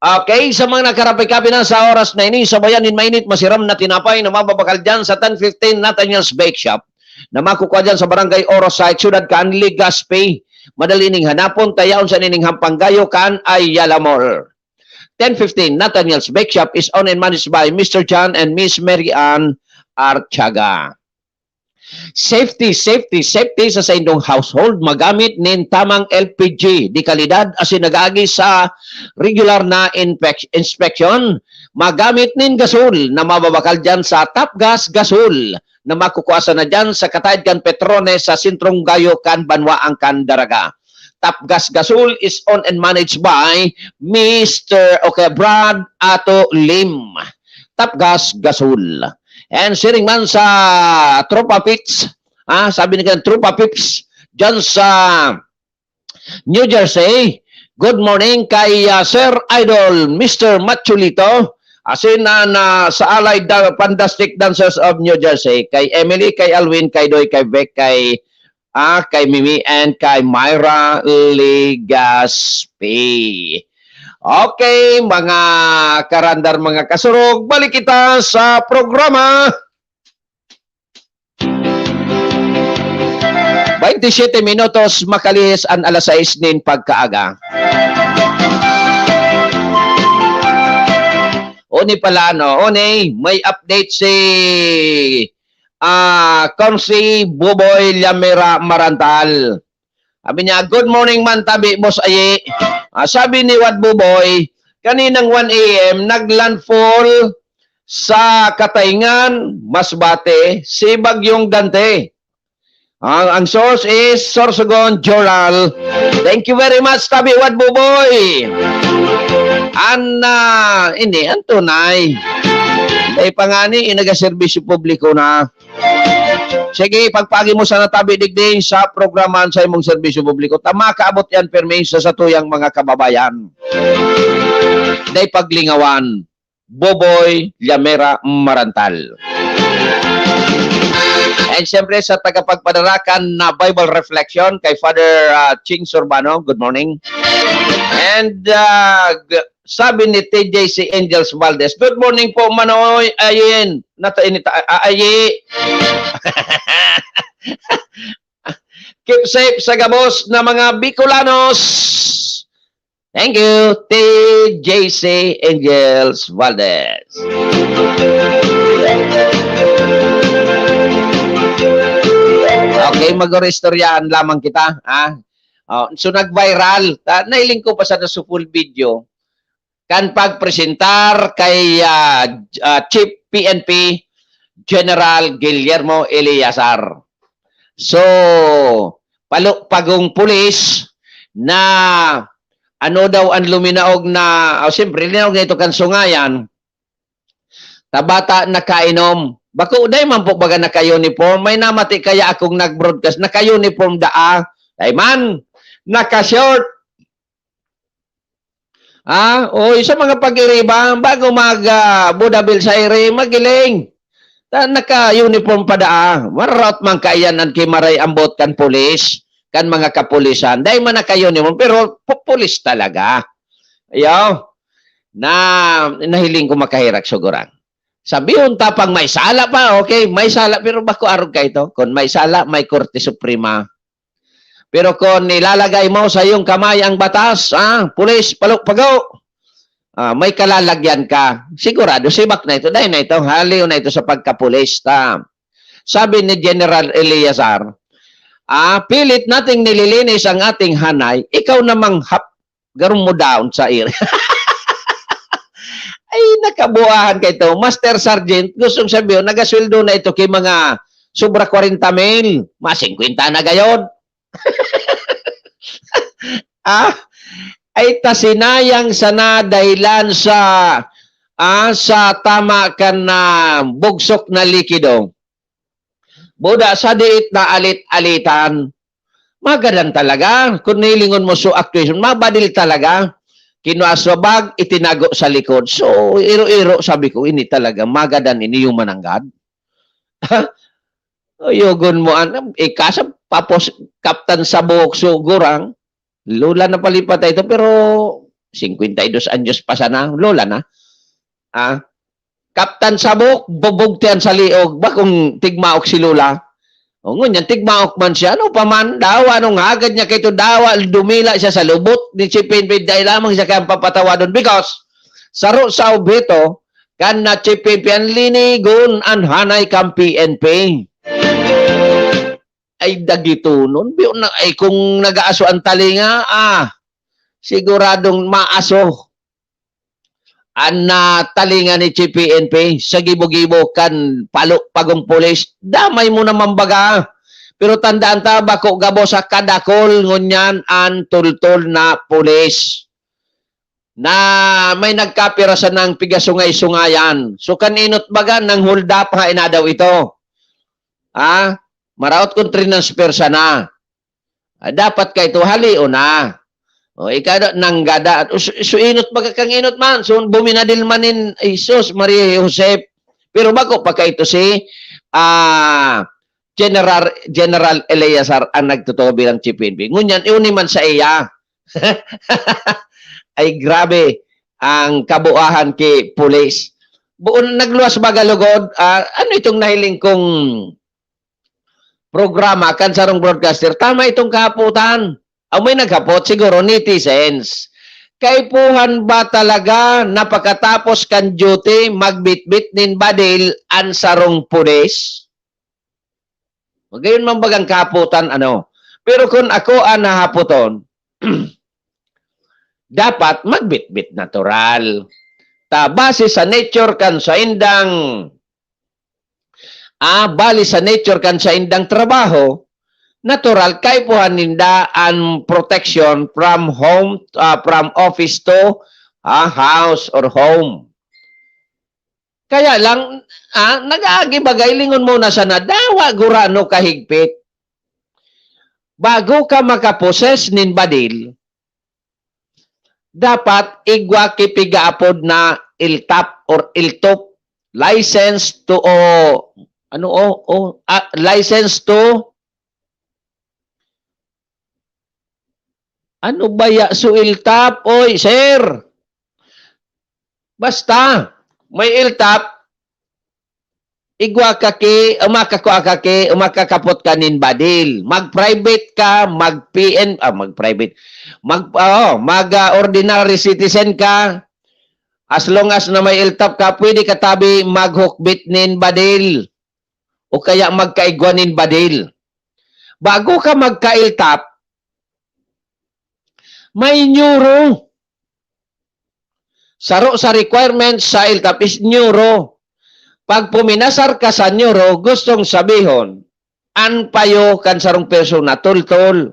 Okay, sa mga nakarapay-kapi na sa oras na ini, sabayan in mainit, masiram na tinapay na mababakal dyan sa 1015 Nathaniel's Bake Shop na makukuha dyan sa Barangay Orosite, Ciudad Can, Legazpi. Madalining hanapon, tayaon sa nining Hampanggayo, Can, Ayala Mall. 1015 Nathaniel's Bake Shop is owned and managed by Mr. John and Miss Mary Ann Archaga. Safety sa indong household, magamit nin tamang LPG di kalidad asin nagagi sa regular na inspection, magamit nin gasol na mababakal dyan sa Top Gas Gasol na makukuasa na dyan sa Katayid kan Petrones sa Sintrong Gayo kan Banwaang kan Daraga. Top Gas Gasol is owned and managed by Mr. Brad Ato Lim. Top Gas Gasol. And sharing man sa Tropa Pips, sabi nila Tropa Pips, dyan sa New Jersey. Good morning kay Sir Idol, Mr. Machulito, asin na sa Allied Fantastic Dancers of New Jersey, kay Emily, kay Alwin, kay Doy, kay Beck, kay kay Mimi and kay Myra Legaspi. Okay, mga karandar, mga kasurog, balik kita sa programa. 27 minutos makalihis ang alas 6 nin pagkaaga. Oni pala, no? Oni, may update si Konsi Buboy Llamera Marantal. Sabi niya, good morning man tabi, Boss Aye. Sabi ni Wad Buboy, kaninang 1 a.m. naglandfall sa Katayngan, Masbate, si Bagyong Dante. Ang source is Sorsogon Journal. Thank you very much, tabi Wad Buboy. Ini, ang tunay. Ay pangani, inaga-serbisyo publiko na. Sige, pagpagi mo sa natabi digdi sa programan sa imong serbisyo publiko. Tama, kaabot yan permiso sa tuyang mga kababayan. Day paglingawan, Buboy Llamera Marantal. And siyempre sa tagapagpadarakan na Bible Reflection kay Father Ching Sorbano, good morning. And sabi ni TJC Angels Valdez, good morning po Manoy, ayin, ayi. Keep safe sa gabos na mga Bicolanos. Thank you, TJC Angels Valdez. Okay, mag-restoryan lamang kita. So, nag-viral. Nailing ko pa sa full video. Kan pagpresentar kay Chief PNP General Guillermo Eleazar. So, pagong pulis na ano daw ang luminaog na, siyempre, linaog na ito kan sungayan, tabata nakainom. Bako, day man po baga naka-uniform. May namati kaya akong nag-broadcast. Naka-uniform daa. Day man, naka-short. Sa mga pag-iriba, bago mag-Budabil sa iri, magiling. Naka-uniform pa daa. Marot man kayan ang kimaray ambot kan pulis, kan mga kapulisan. Day man naka-uniform, pero pulis talaga. Ayaw, nahiling ko makahirak suguran. Sabihin tapang may sala pa, okay, may sala, pero bako arog ka ito? Kung may sala, may Korte Suprema. Pero kung nilalagay mo sa iyong kamay ang batas, pulis, palok-pagaw, may kalalagyan ka, sigurado, sibak na ito, dahil na ito, haliw na ito sa pagkapulis. Sabi ni General Eleazar, pilit nating nililinis ang ating hanay, ikaw namang garong mo down sa iri. Ay, nakabuahan ka ito. Master Sergeant, gustong sabihin, nagasweldo na ito kay mga sobra 40,000. Mas 50 na gayon. Ay tasinayang sana dahilan sa tama ka na bugsok na likido. Buda sa diit na alit-alitan. Magadan talaga. Kung nilingon mo so actuation, mabadil talaga. Kinuaswabag, itinago sa likod. So, iro-iro, sabi ko, ini talaga, magadan ini yung mananggad. Yogon mo, ikasa, papos, kaptan sa buhok sugurang, lola na palipat ito, pero 52 anyos pa sana, lola na. Kaptan sa buhok, bubugtian sa liog, bakong tigmaok si lola? O ngunyan, tigmaok man siya, ano pa man, dawa, nung agad niya kayo dawa, dumila siya sa lubot, ni Chipin dahil lamang siya kayang papatawa doon. Because, saro sa obito, kan na Chipin pian linigon an hanay kang PNP. Ay, dagito nun. Ay, kung nag-aaso ang talinga, siguradong maaso. Ang talinga ni PNP sa gibo-gibo kan pagong pulis, damay mo naman baga. Pero tandaan ta, bako gabo sa kadakol ngunyan ang tultol na pulis. Na may nagkapirasan ng pigasungay-sungayan. So kaninot baga ng hold up ha inadaw ito. Maraot kung transfer sana. Dapat ka ito halio na. O ikaw nanggada. So inot baga kang inot man. So buminadil manin Jesus, Maria Josep. Pero bako pa ka ito si General Eleazar ang nagtotoo bilang Chief PNP. Ngunyan, iuni man sa iya. Ay grabe ang kabuuhan kay pulis. Buon nagluwas bagalugod, ano itong nahiling kong programa kan sarong broadcaster, tama itong kahaputan. May naghapot siguro netizens. Kaipuhan ba talaga na pagkatapos kan duty magbitbit nin badil ang sarong pulis? Magayon man bagang kahaputan ano. Pero kung ako ang nahaputon, dapat magbitbit natural. Base sa nature kan sa indang bali sa nature kan sa indang trabaho, natural kay puhan ninda ang protection from home, from office to house or home. Kaya lang, nag-aagi bagay, lingon muna sa nadawa, gurano kahigpit. Bago ka makaposes nin badil, dapat igwa kipigaapod na iltap or iltop, license to license to ano ba ya so iltap? Oy, sir. Basta may iltap, igwa ka ki, umakakwa ka ki, umakakapot ka nin badil. Mag-private ka, mag-PN, mag-private, mag-ordinary citizen ka. As long as na may iltap ka, pwede ka tabi mag-hookbit nin badil. O kaya magkaigwa nin badil. Bago ka magka-iltap, may neuro. Saro sa requirements sa iltap is neuro. Pag puminasar ka sa neuro, gustong sabihon, anpayo kan sarong persona, tol-tol.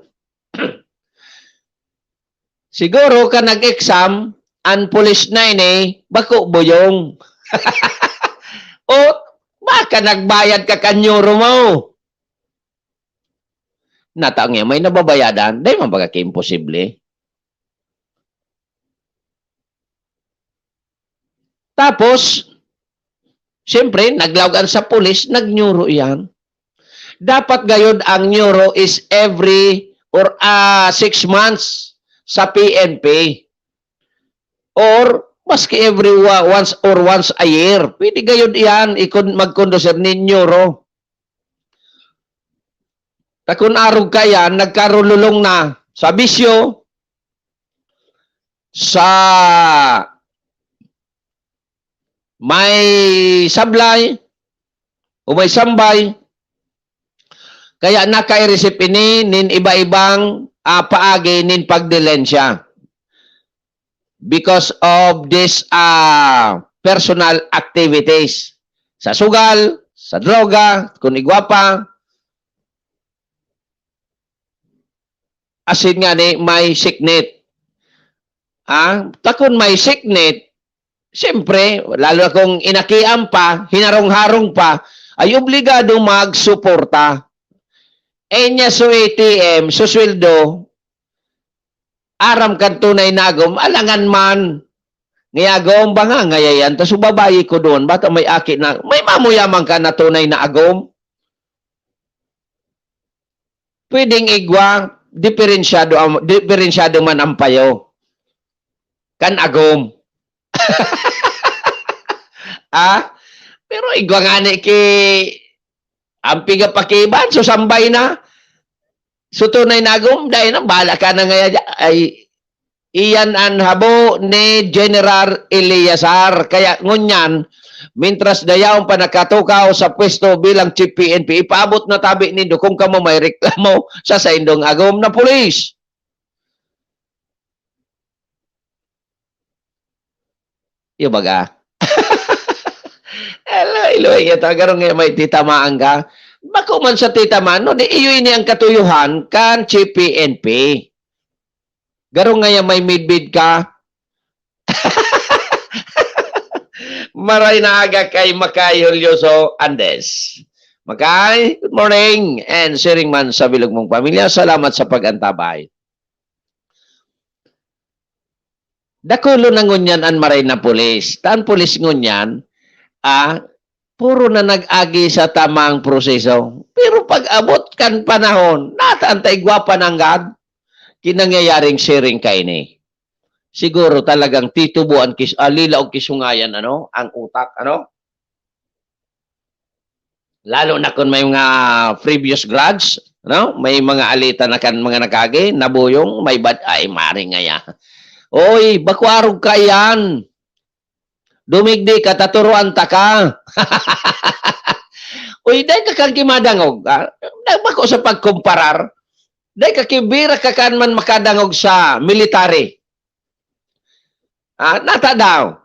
Siguro ka nag-exam, an police na ini, bako boyong. O, baka nagbayad ka kan neuro mo. Nataang may nababayadan, dahil mabaga imposible. Tapos, siyempre, naglawagan sa pulis, nag-neuro yan. Dapat gayod ang neuro is every or 6 months sa PNP. Or, maski every once a year. Pwede gayod yan, mag-conducer ni neuro. Takun arog ka yan, nagkarululong na sa bisyo, sa may sablay o may sambay, kaya naka-receive ini nin iba-ibang paagi nin pagdilensya because of this personal activities sa sugal, sa droga, kung igwapa, asin nga ni may sicknet. Takon may sicknet, siyempre, lalo kung inakiam pa, hinarong-harong pa, ay obligado magsuporta. Enya so ATM, so sweldo, aram kan tunay na agom, alangan man. Ngayagom ba nga, ngayayan, tas babayi ko doon, bata may aki na, may mamuyamang ka na tunay na agom. Pwedeng igwa, diferensyado man ang payo. Kan agom. Pero igwa nga ni ang piga pakiban, so sambay na. So tunay na agom, dahil na, bahala ka na ngayon, ay iyan ang habo ni General Eleazar. Kaya ngunyan, mintras dayaw pa nakatukaw sa pwesto bilang Chief PNP, ipaabot na tabi nindo kung kamo may reklamo sa indong agom na pulis. Yung baga. Hello, ito agarong nga may titamaan ka. Bako man sa titamaan, no, di iyo ini ang katuyuhan kan Chief PNP. Garong nga may midbid ka. Maray na aga kay Makay Julioso Andes. Makay, good morning and sharing man sa bilog mong pamilya. Salamat sa pag-antabay. Dakulo na ngunyan ang maray na pulis. Taan pulis ngunyan, puro na nag-agi sa tamang proseso. Pero pag abot kan panahon, natantay gwapa ng God, kinangyayaring sharing kay ni. Siguro talagang titubuan lila o kisungayan ang utak lalo na kung may mga previous grads, may mga alita na kan mga nakagi, nabuyong, may bad, ay mari nga ya. Oy, bakwarog ka yan. Dumigdi ka, taturuan ta ka. Uy, dahil ka kang kimadangog. Bako sa pagkumparar, dahil ka kibira ka kan man makadangog sa military. Nata daw.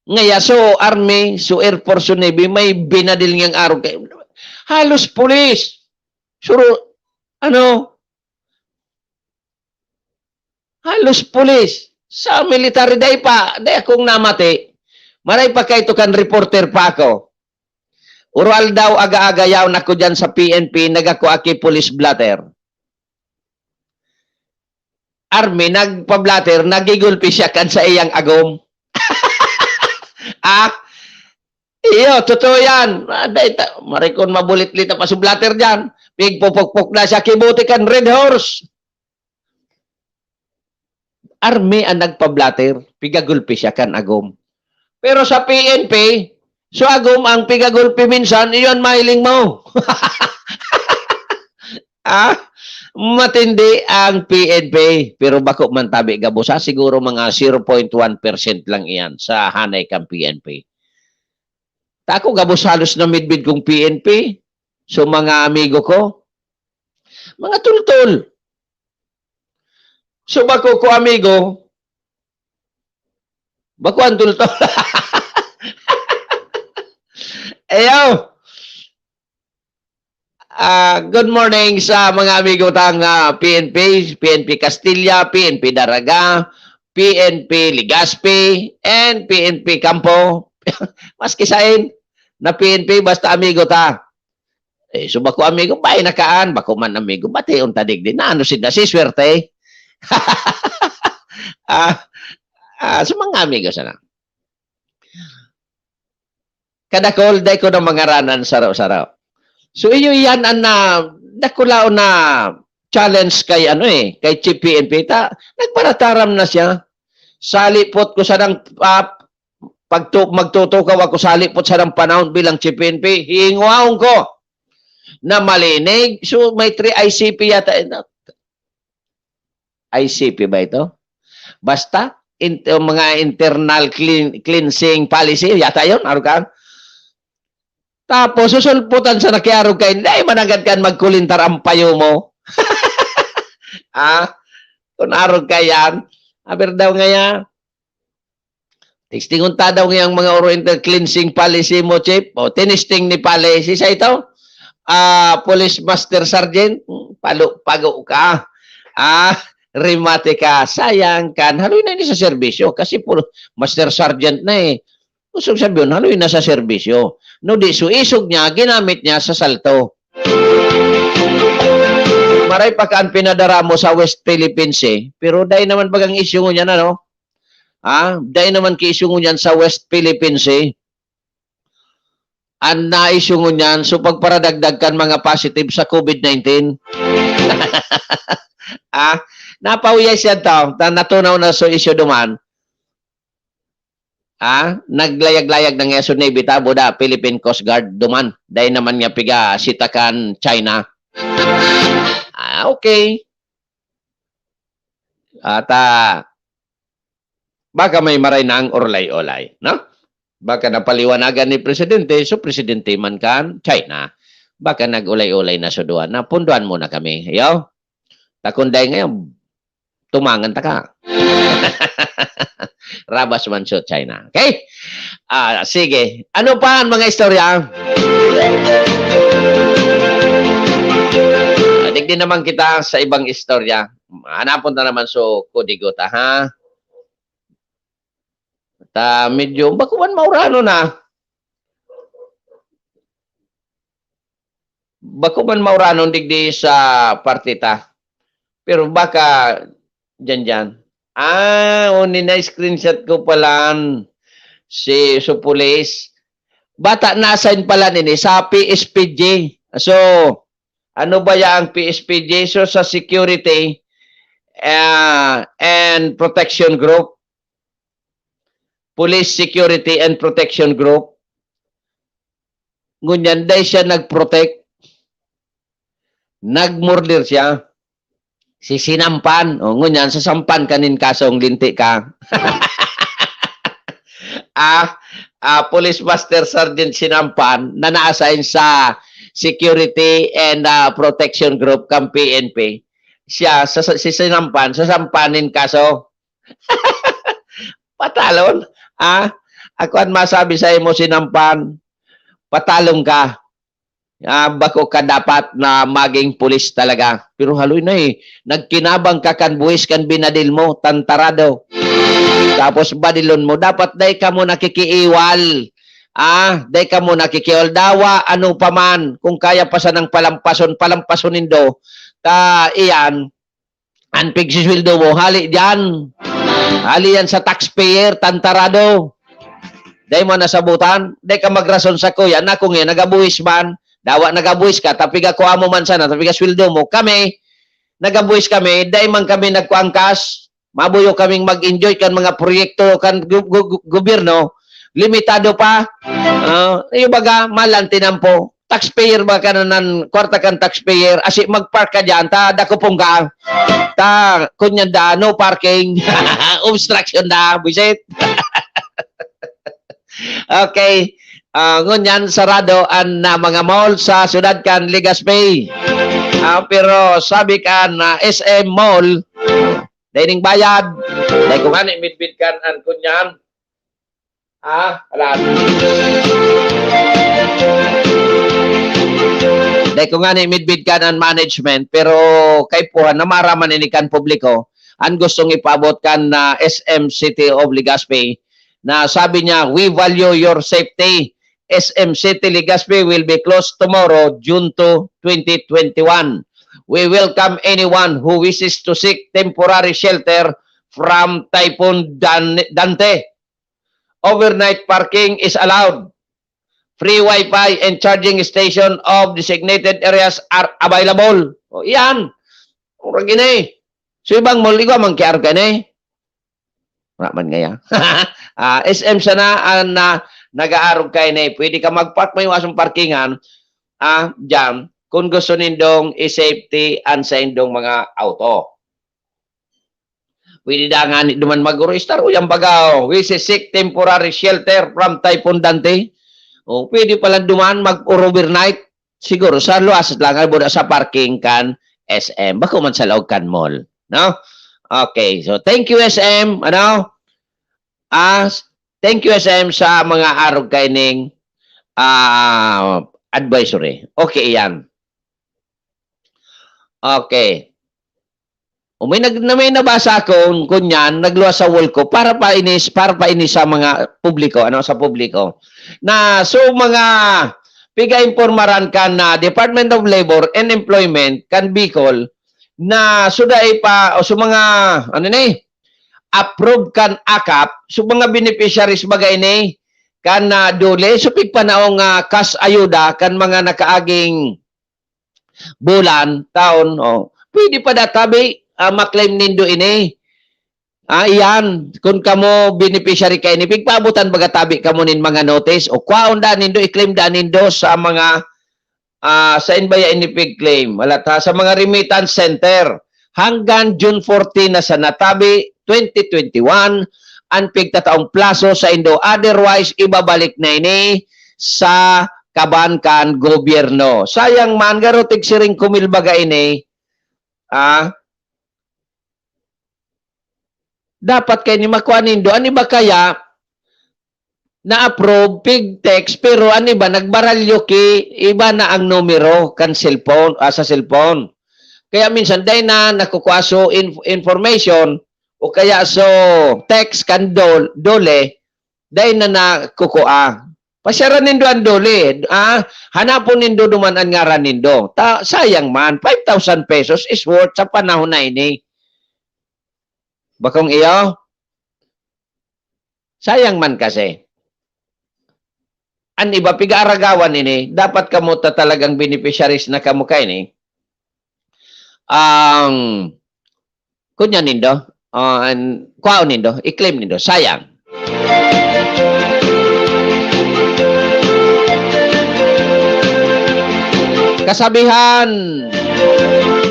Ngaya, so Army, so Air Force, so Navy, may binadil niyang araw. Halos pulis. Suro, halos pulis. Sa military, day akong namati. Maray pa kayo kan reporter pa ako. Ural daw aga-agayaw na ko dyan sa PNP, nagako aki police blatter. Army, nagpa-blatter, nagigulpi siya kan sa iyang agom. Iyo, totoo yan. Marikon mabulit-lit pa sa blatter dyan. Pigpupok-pok na siya, kibuti kan Red Horse. Army ang nagpa-blatter, pigagulpi siya kan agom. Pero sa PNP, so agom ang pigagulpi minsan, iyon mahiling mo. Matindi ang PNP. Pero bako man tabi gabusa, siguro mga 0.1% lang iyan sa hanay kang PNP. Tako gabos halos na midbid kong PNP. So mga amigo ko, mga tultol. So bako ko amigo, bako ang tultol. Ayaw. Good morning sa mga amigo tang PNP Castilla, PNP Daraga, PNP Legazpi, and PNP Campo. Maski sain na PNP basta amigo ta. So bako amigo, bay nakaan, bako man amigo, bati unta digdi na sila si swerte. So mga amigo sana. Kadakol day ko ng mga ranan saraw-saraw. So iyo yan ang dakulao na challenge kay kay Chief PNP ta. Nagparataram na siya. Salipot ko sa nang magtutukaw ako salipot sa nang panahon bilang Chief PNP. Hinguaon ko na malinig. So may 3 ICP yata. ICP ba ito? Basta mga internal cleansing policy yata yun. Arukan. Tapos, susulputan sa nakiarog kayo, hindi managad kan magkulintar ang payo mo. Kung arog ka yan, aber daw ngaya, textingon ta daw ngayang mga oriental cleansing policy mo, Chief. O, tinisting ni policy sa ito. Police Master Sergeant, pago ka. Rimate ka, sayang kan. Haluin na ini sa serbisyo kasi puro Master Sergeant na eh. Usog sabihin, haluin na sa serbisyo. No, di suisog niya, ginamit niya sa salto. Maray pa kaan pinadara mo sa West Philippines pero dahil naman bagang issue mo niyan, dahil naman ki-issue mo niyan sa West Philippines ang na-issue mo niyan, so pagparadagdag kan mga positive sa COVID-19. Napawiyay siya tao, natunaw na so issue duman. Naglayag-layag ng ESO Navy tabo da Philippine Coast Guard duman. Dahil naman nga piga sitakan China. Okay. At baka may maray na ang orlay-olay, no? Baka napaliwanagan ni Presidente, so Presidente man kan China. Baka nag-ulay-ulay na suduan. Napunduan muna kami. Yo. Takunday ngayon, tumangan ta ka. Rabas man sa China. Okay? Sige. Ano pa ang mga istorya? Digdi naman kita sa ibang istorya. Hanapon na naman so kodigo ta, ha? Medyo, bakuman maurano na. Bakuman maurano digdi sa partita. Pero baka dyan. Na-screenshot ko pala si Supulis. bata na-assign pala nini sa PSPG. So, ano ba ang PSPG? So, sa Security and Protection Group. Police Security and Protection Group. Ngunyan, dahil siya nag-protect. Nag-murder siya. Si sinampan. O, ngunyan, sasampan kanin kasong linti ka. Police Master Sergeant sinampan na na-assign sa Security and Protection Group kang PNP. Siya, si sinampan, sasampanin kaso. Patalon. Ako ang masabi sa imo sinampan, patalong ka. Bako ka dapat na maging pulis talaga. Pero haloy na nagkinabang ka kan buwis kan binadil mo, tantarado. Tapos badilon mo, dapat day ka mo nakikiiwal. Day ka mo nakikiiwal. Dawa, ano pa man, kung kaya pa sa ng palampason nindo, iyan, ang pigsiswildo mo, hali dyan. Hali yan sa taxpayer, tantarado. Day mo nasabutan, day ka magrason sa kuya, na kung yan, nagabuwis man, dawa nagabuwis ka, tapiga ko amo man sana, tapiga swildo mo, kami, nagabuwis kami, day man kami nagkuangkas, mabuyo kaming mag-enjoy kan mga proyekto kan gobyerno, limitado pa, yung baga, malantinan po, taxpayer ba ka nan kwarta kan taxpayer, asi magpark ka dyan, dako pong ka, kunyan da, no parking, obstruction da, visit. Okay. Ngunyan, sarado ang mga mall sa syudad kan Legazpi. Pero sabi kan SM Mall, dahil bayad, dahil kung ano, midbid kan ang kunyan. Alam. Dahil kung ano, midbid kan ang management, pero kay po, namaraman ini kan publiko, ang gustong ipabot kan SM City of Legazpi, na sabi niya, we value your safety. SM City Legazpi will be closed tomorrow, June 2, 2021. We welcome anyone who wishes to seek temporary shelter from Typhoon Dante. Overnight parking is allowed. Free Wi-Fi and charging station of designated areas are available. O, iyan. Urang gini. So, ibang mall, ikaw mangkiar ka ni. Raman ngaya. SM sana na nag-aarog kayo na pwede ka mag-park, may wasong parkingan dyan kung gusto nindong i-safety and sa indong mga auto. Pwede da nga duman mag-register o yung bagaw. We seek temporary shelter from Typhoon Dante. O pwede pala duman mag-overnight. Siguro sa luwas lang sa parking kan SM. Bako man sa loob kan mall. No? Okay, so thank you SM, thank you SM sa mga arog kaining advisory. Okay, yan. Okay. May nabasa ko kunyan, nagluwas sa wall ko para pa inis sa mga publiko, sa publiko. Na so mga piga-impormaran kan na Department of Labor and Employment kan Bicol na suday pa o sa mga approve kan akap so mga beneficiaries bagay ni kan dole so pigpanaong cash ayuda kan mga nakaaging bulan taon pwede pa databi maklaim nindo ini iyan kung kamo beneficiary kay ni pigpabutan baga tabi kamo nin mga notice o kwaon da nindo i-claim da nindo sa mga sa inbaya inipig claim wala sa mga remittance center hanggang June 14 na sa natabi 2021 ang pigtataong plaso sa indo otherwise ibabalik na ini sa kabankan gobyerno sayang man garotig siring kumilbaga ini dapat kayo ni makuha nindo ani ba kaya na-approve, pig text, pero ano ba, nagbaralyo iba na ang numero kan cellphone, sa cellphone. Kaya minsan, dahil na nakukuha so information, o kaya so text kan dole, dahil na nakukuha. Pasyaran nindo ang dole. Hanapon nindo duman ang ngaran nindo. Sayang man, 5,000 pesos is worth sa panahon na ini. Bakong iyo? Sayang man kasi. An iba pigaaragawan ini, dapat kamo ta talagang beneficiaries na kamo kay ni. Kunya nindo, kwaon nindo, i-claim nindo, sayang. Kasabihan,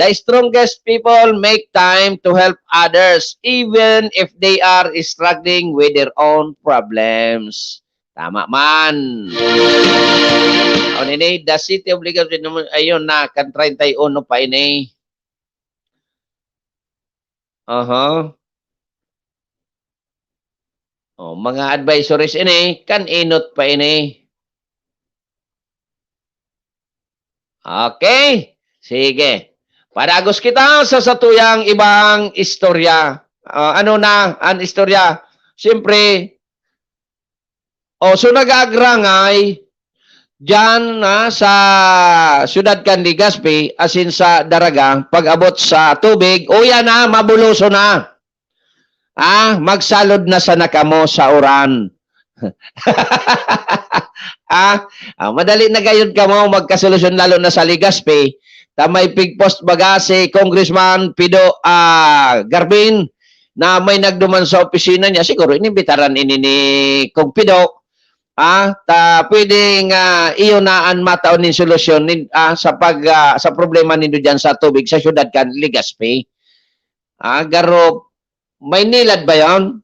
the strongest people make time to help others even if they are struggling with their own problems. Tama man. Ano ini, the city of Ligas, ayun na, kan 31 pa ini. Oh, mga advisories ini, kan inot pa ini. Okay, sige. Padagos kita sa satuyang ibang istorya. Ano na ang istorya? Siyempre, so nag-agrangay dyan sa siyudad kan Legazpi, asin sa Daraga, pag-abot sa tubig, yan na, mabuloso na. Magsalod na sa nakamo sa uran. Madali na gayon ka mo magkasolusyon lalo na sa Legazpi. May pigpost baga si Congressman Pido Garbin na may nagduman sa opisina niya. Siguro inimbitaran ini ni Kong Pido. Pwedeng iyonaan mataon ng solusyon sa problema nindo dyan sa tubig sa syudad kan Legazpi. Garo, may nilad ba yun?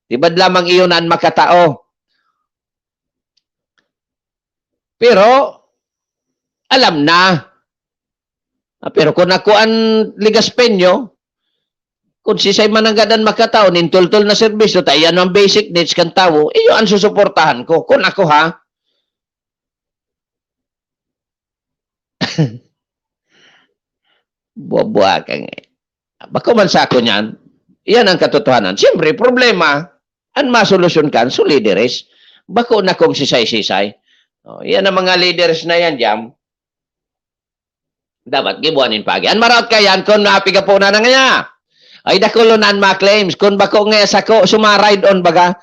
Diba lamang iyonan makatao? Pero, alam na. Pero kung ako ang Legaspeño, kung sisay mananggadan makatao, nintultol na serbisyo, tayo yan ang basic needs kan tao, iyo ang susuportahan ko. Kung ako ha, buwa-buwa ka nga. Bako man sa ako niyan, iyan ang katotohanan. Siyempre, problema, ang masolusyon kan, so leaders, bako na kong sisay-sisay. Yan ang mga leaders na yan, Jam. Dapat gibuanin pagi. Ang maraot ka yan, kung napiga po na nga. Ay dakulunan ma-claims. Kung bako nga sa ko, sumaride on baga.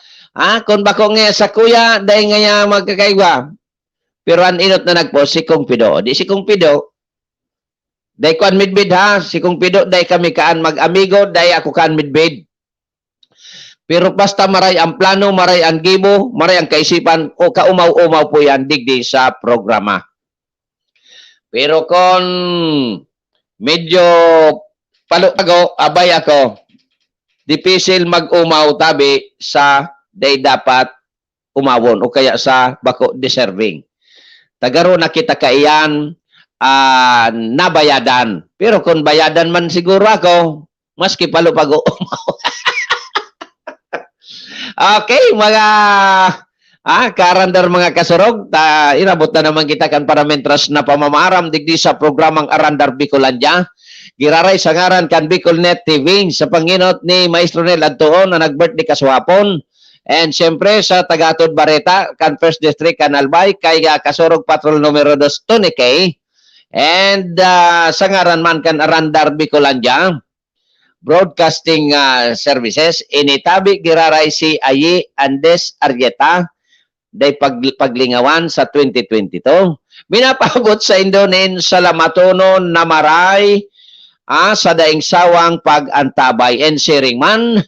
Kung bako nga sa kuya, dahil nga magkakaiwa. Pero ang inot na nagpost, si Kong Pido. Di si Kong Pido, dahil ko ang midbid ha. Si Kong Pido, dahil kami kaan mag-amigo, dahil ako kaan midbid. Pero basta maray ang plano, maray ang gibo, maray ang kaisipan, o kaumaw-umaw po yan digdi sa programa. Pero kung medyo palupago, abay ako, dipisil mag-umaw tabi sa day dapat umawon o kaya sa bako deserving. Tagaro na kita kaiyan nabayadan. Pero kung bayadan man siguro ako, maski palupago umaw. Okay, mga karandar mga kasurog, inabot na naman kita kan parametras na pamamaram digdi sa programang Arandar Bicolandia. Giraray sa ngaran kan Bicolnet TV sa panginot ni Maestro Nel Adtoon na nag-birthday kaswapon. And siyempre sa Tagatod Bareta, kan First District, kan Albay, kay Kasurog Patrol numero 2, Tony K. And sa ngaran man kan Arandar Bicolandia Broadcasting Services, initabi giraray si Ayi Andes Arrieta day paglingawan sa 2022. Minapabot sa Indonen sa lamatono na maray sa daing sawang pag-antabay and sharing man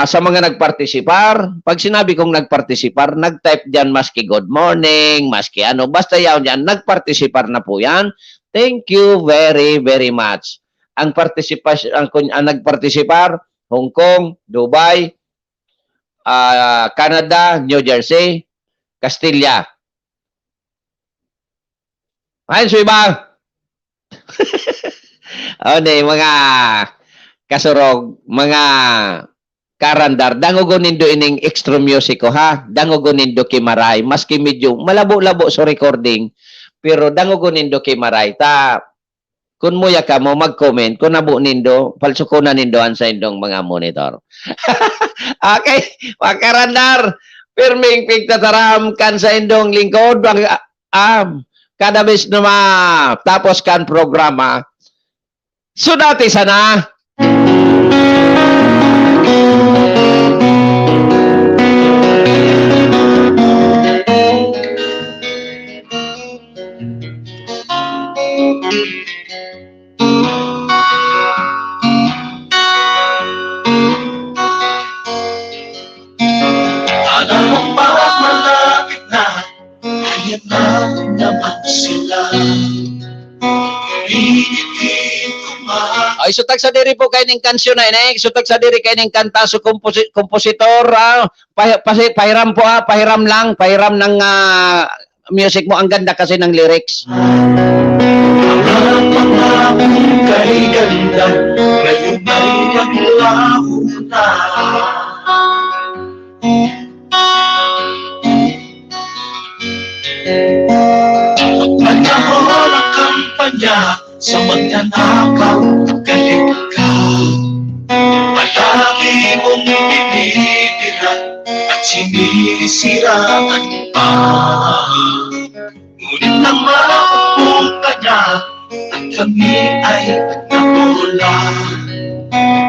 sa mga nagpartisipar. Pag sinabi kong nagpartisipar, nag-type dyan maski good morning, maski ano, basta yaw dyan, nagpartisipar na po yan. Thank you very, very much. Ang nagpartisipar, Hong Kong, Dubai, Canada, New Jersey, Castilla. Ayun, so iba. Mga kasurog, mga karandar, dangugon nindo ining extra music ko ha, dangugon nindo kimaray, maski medyo malabo-labo sa recording, pero dangugon nindo kimaray, kung muya ka mo, mag-comment. Kung nabu nindo, palsuko na nindoan sa indong mga monitor. Okay, mga karandar, pirming pigtataram kan sa indong lingkod. Kada bis na tapos kan programa, sudati sana. bayan na naman sila. Ay, sutag sa diri po kay ning kansyon na ini, sutag sa diri kay ning kanta sa kompositor, pahiram po pahiram lang, pahiram ng music mo, ang ganda kasi ng lyrics. Ang pangakong kay ganda, ngayon ay naglaho na. Panahon ang kampanya sa magnanakaw, galit ka. Palagi mong binibira at sinisiraan pa. Ngunit nang makumpong ka na at kami ay natula,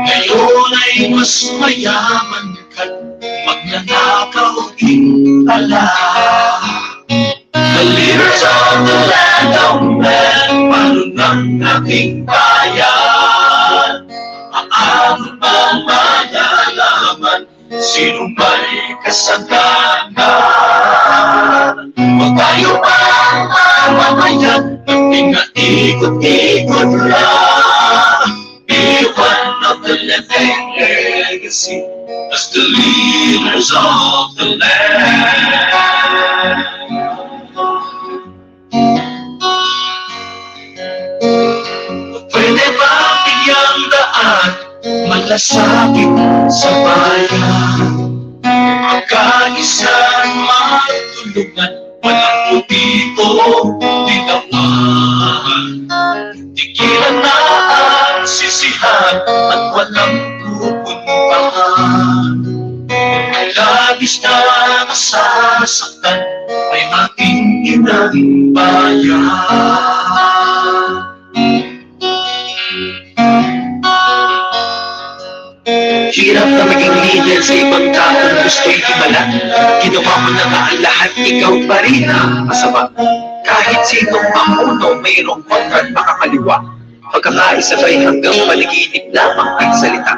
ngayon ay mas mayaman ka, magnanakaw din pala. The leaders of the land of man, paano ng aking bayan? Paano bang malalaman sino may kasalanan? Huwag tayo bang mamamayan ng pinaikot-ikot lang? Be one of the living legacy as the leaders of the land. Pwede ba bigyang daan, malasakit sa bayan? Magkaisang matulungan, walang putito, dinaman. Tigilan na ang sisihan at walang pupuntahan. Ang labis na nasasaktan ay ating inang bayan. Hirap na maging leader sa ibang taong gusto'y himala. Ginawa mo na nga ang lahat, ikaw pa rin ang masama. Kahit sinong mamuno, mayroong kontrad makakaliwa. Pagkakaisabay hanggang paliginip lamang ang salita.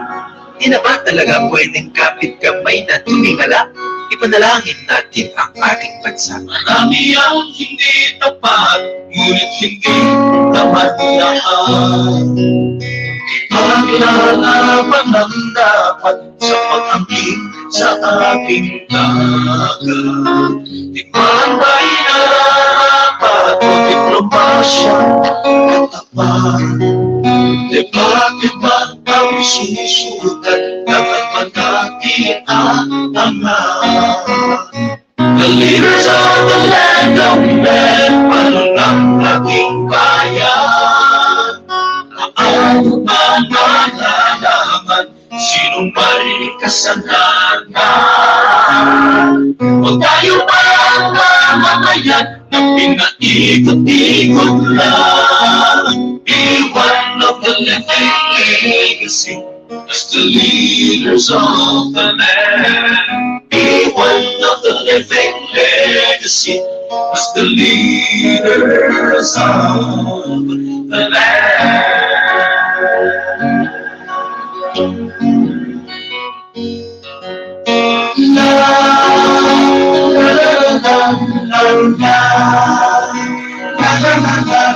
Di na ba talaga pwedeng kapit kamay na tumingala? Ipanalangin natin ang ating bansa. Marami ang hindi tapat, ngunit hindi tapat lahat. Paglalaban ang dapat sa pag-ambing sa ating dagat. Di man ba'y narapat o diplomasya katapat? Diba ang susukat dapat magkati ang angat? The leaders of the land of man, paano ng ating bayan? Paano ba malalaman sino may kasalanan? Huwag tayo parang mamamayan na pinaikot-ikot lang. Be one of the living legacy as the leaders of the land. Be one of the living legacy as the leaders of the land. La la la la la la la la la.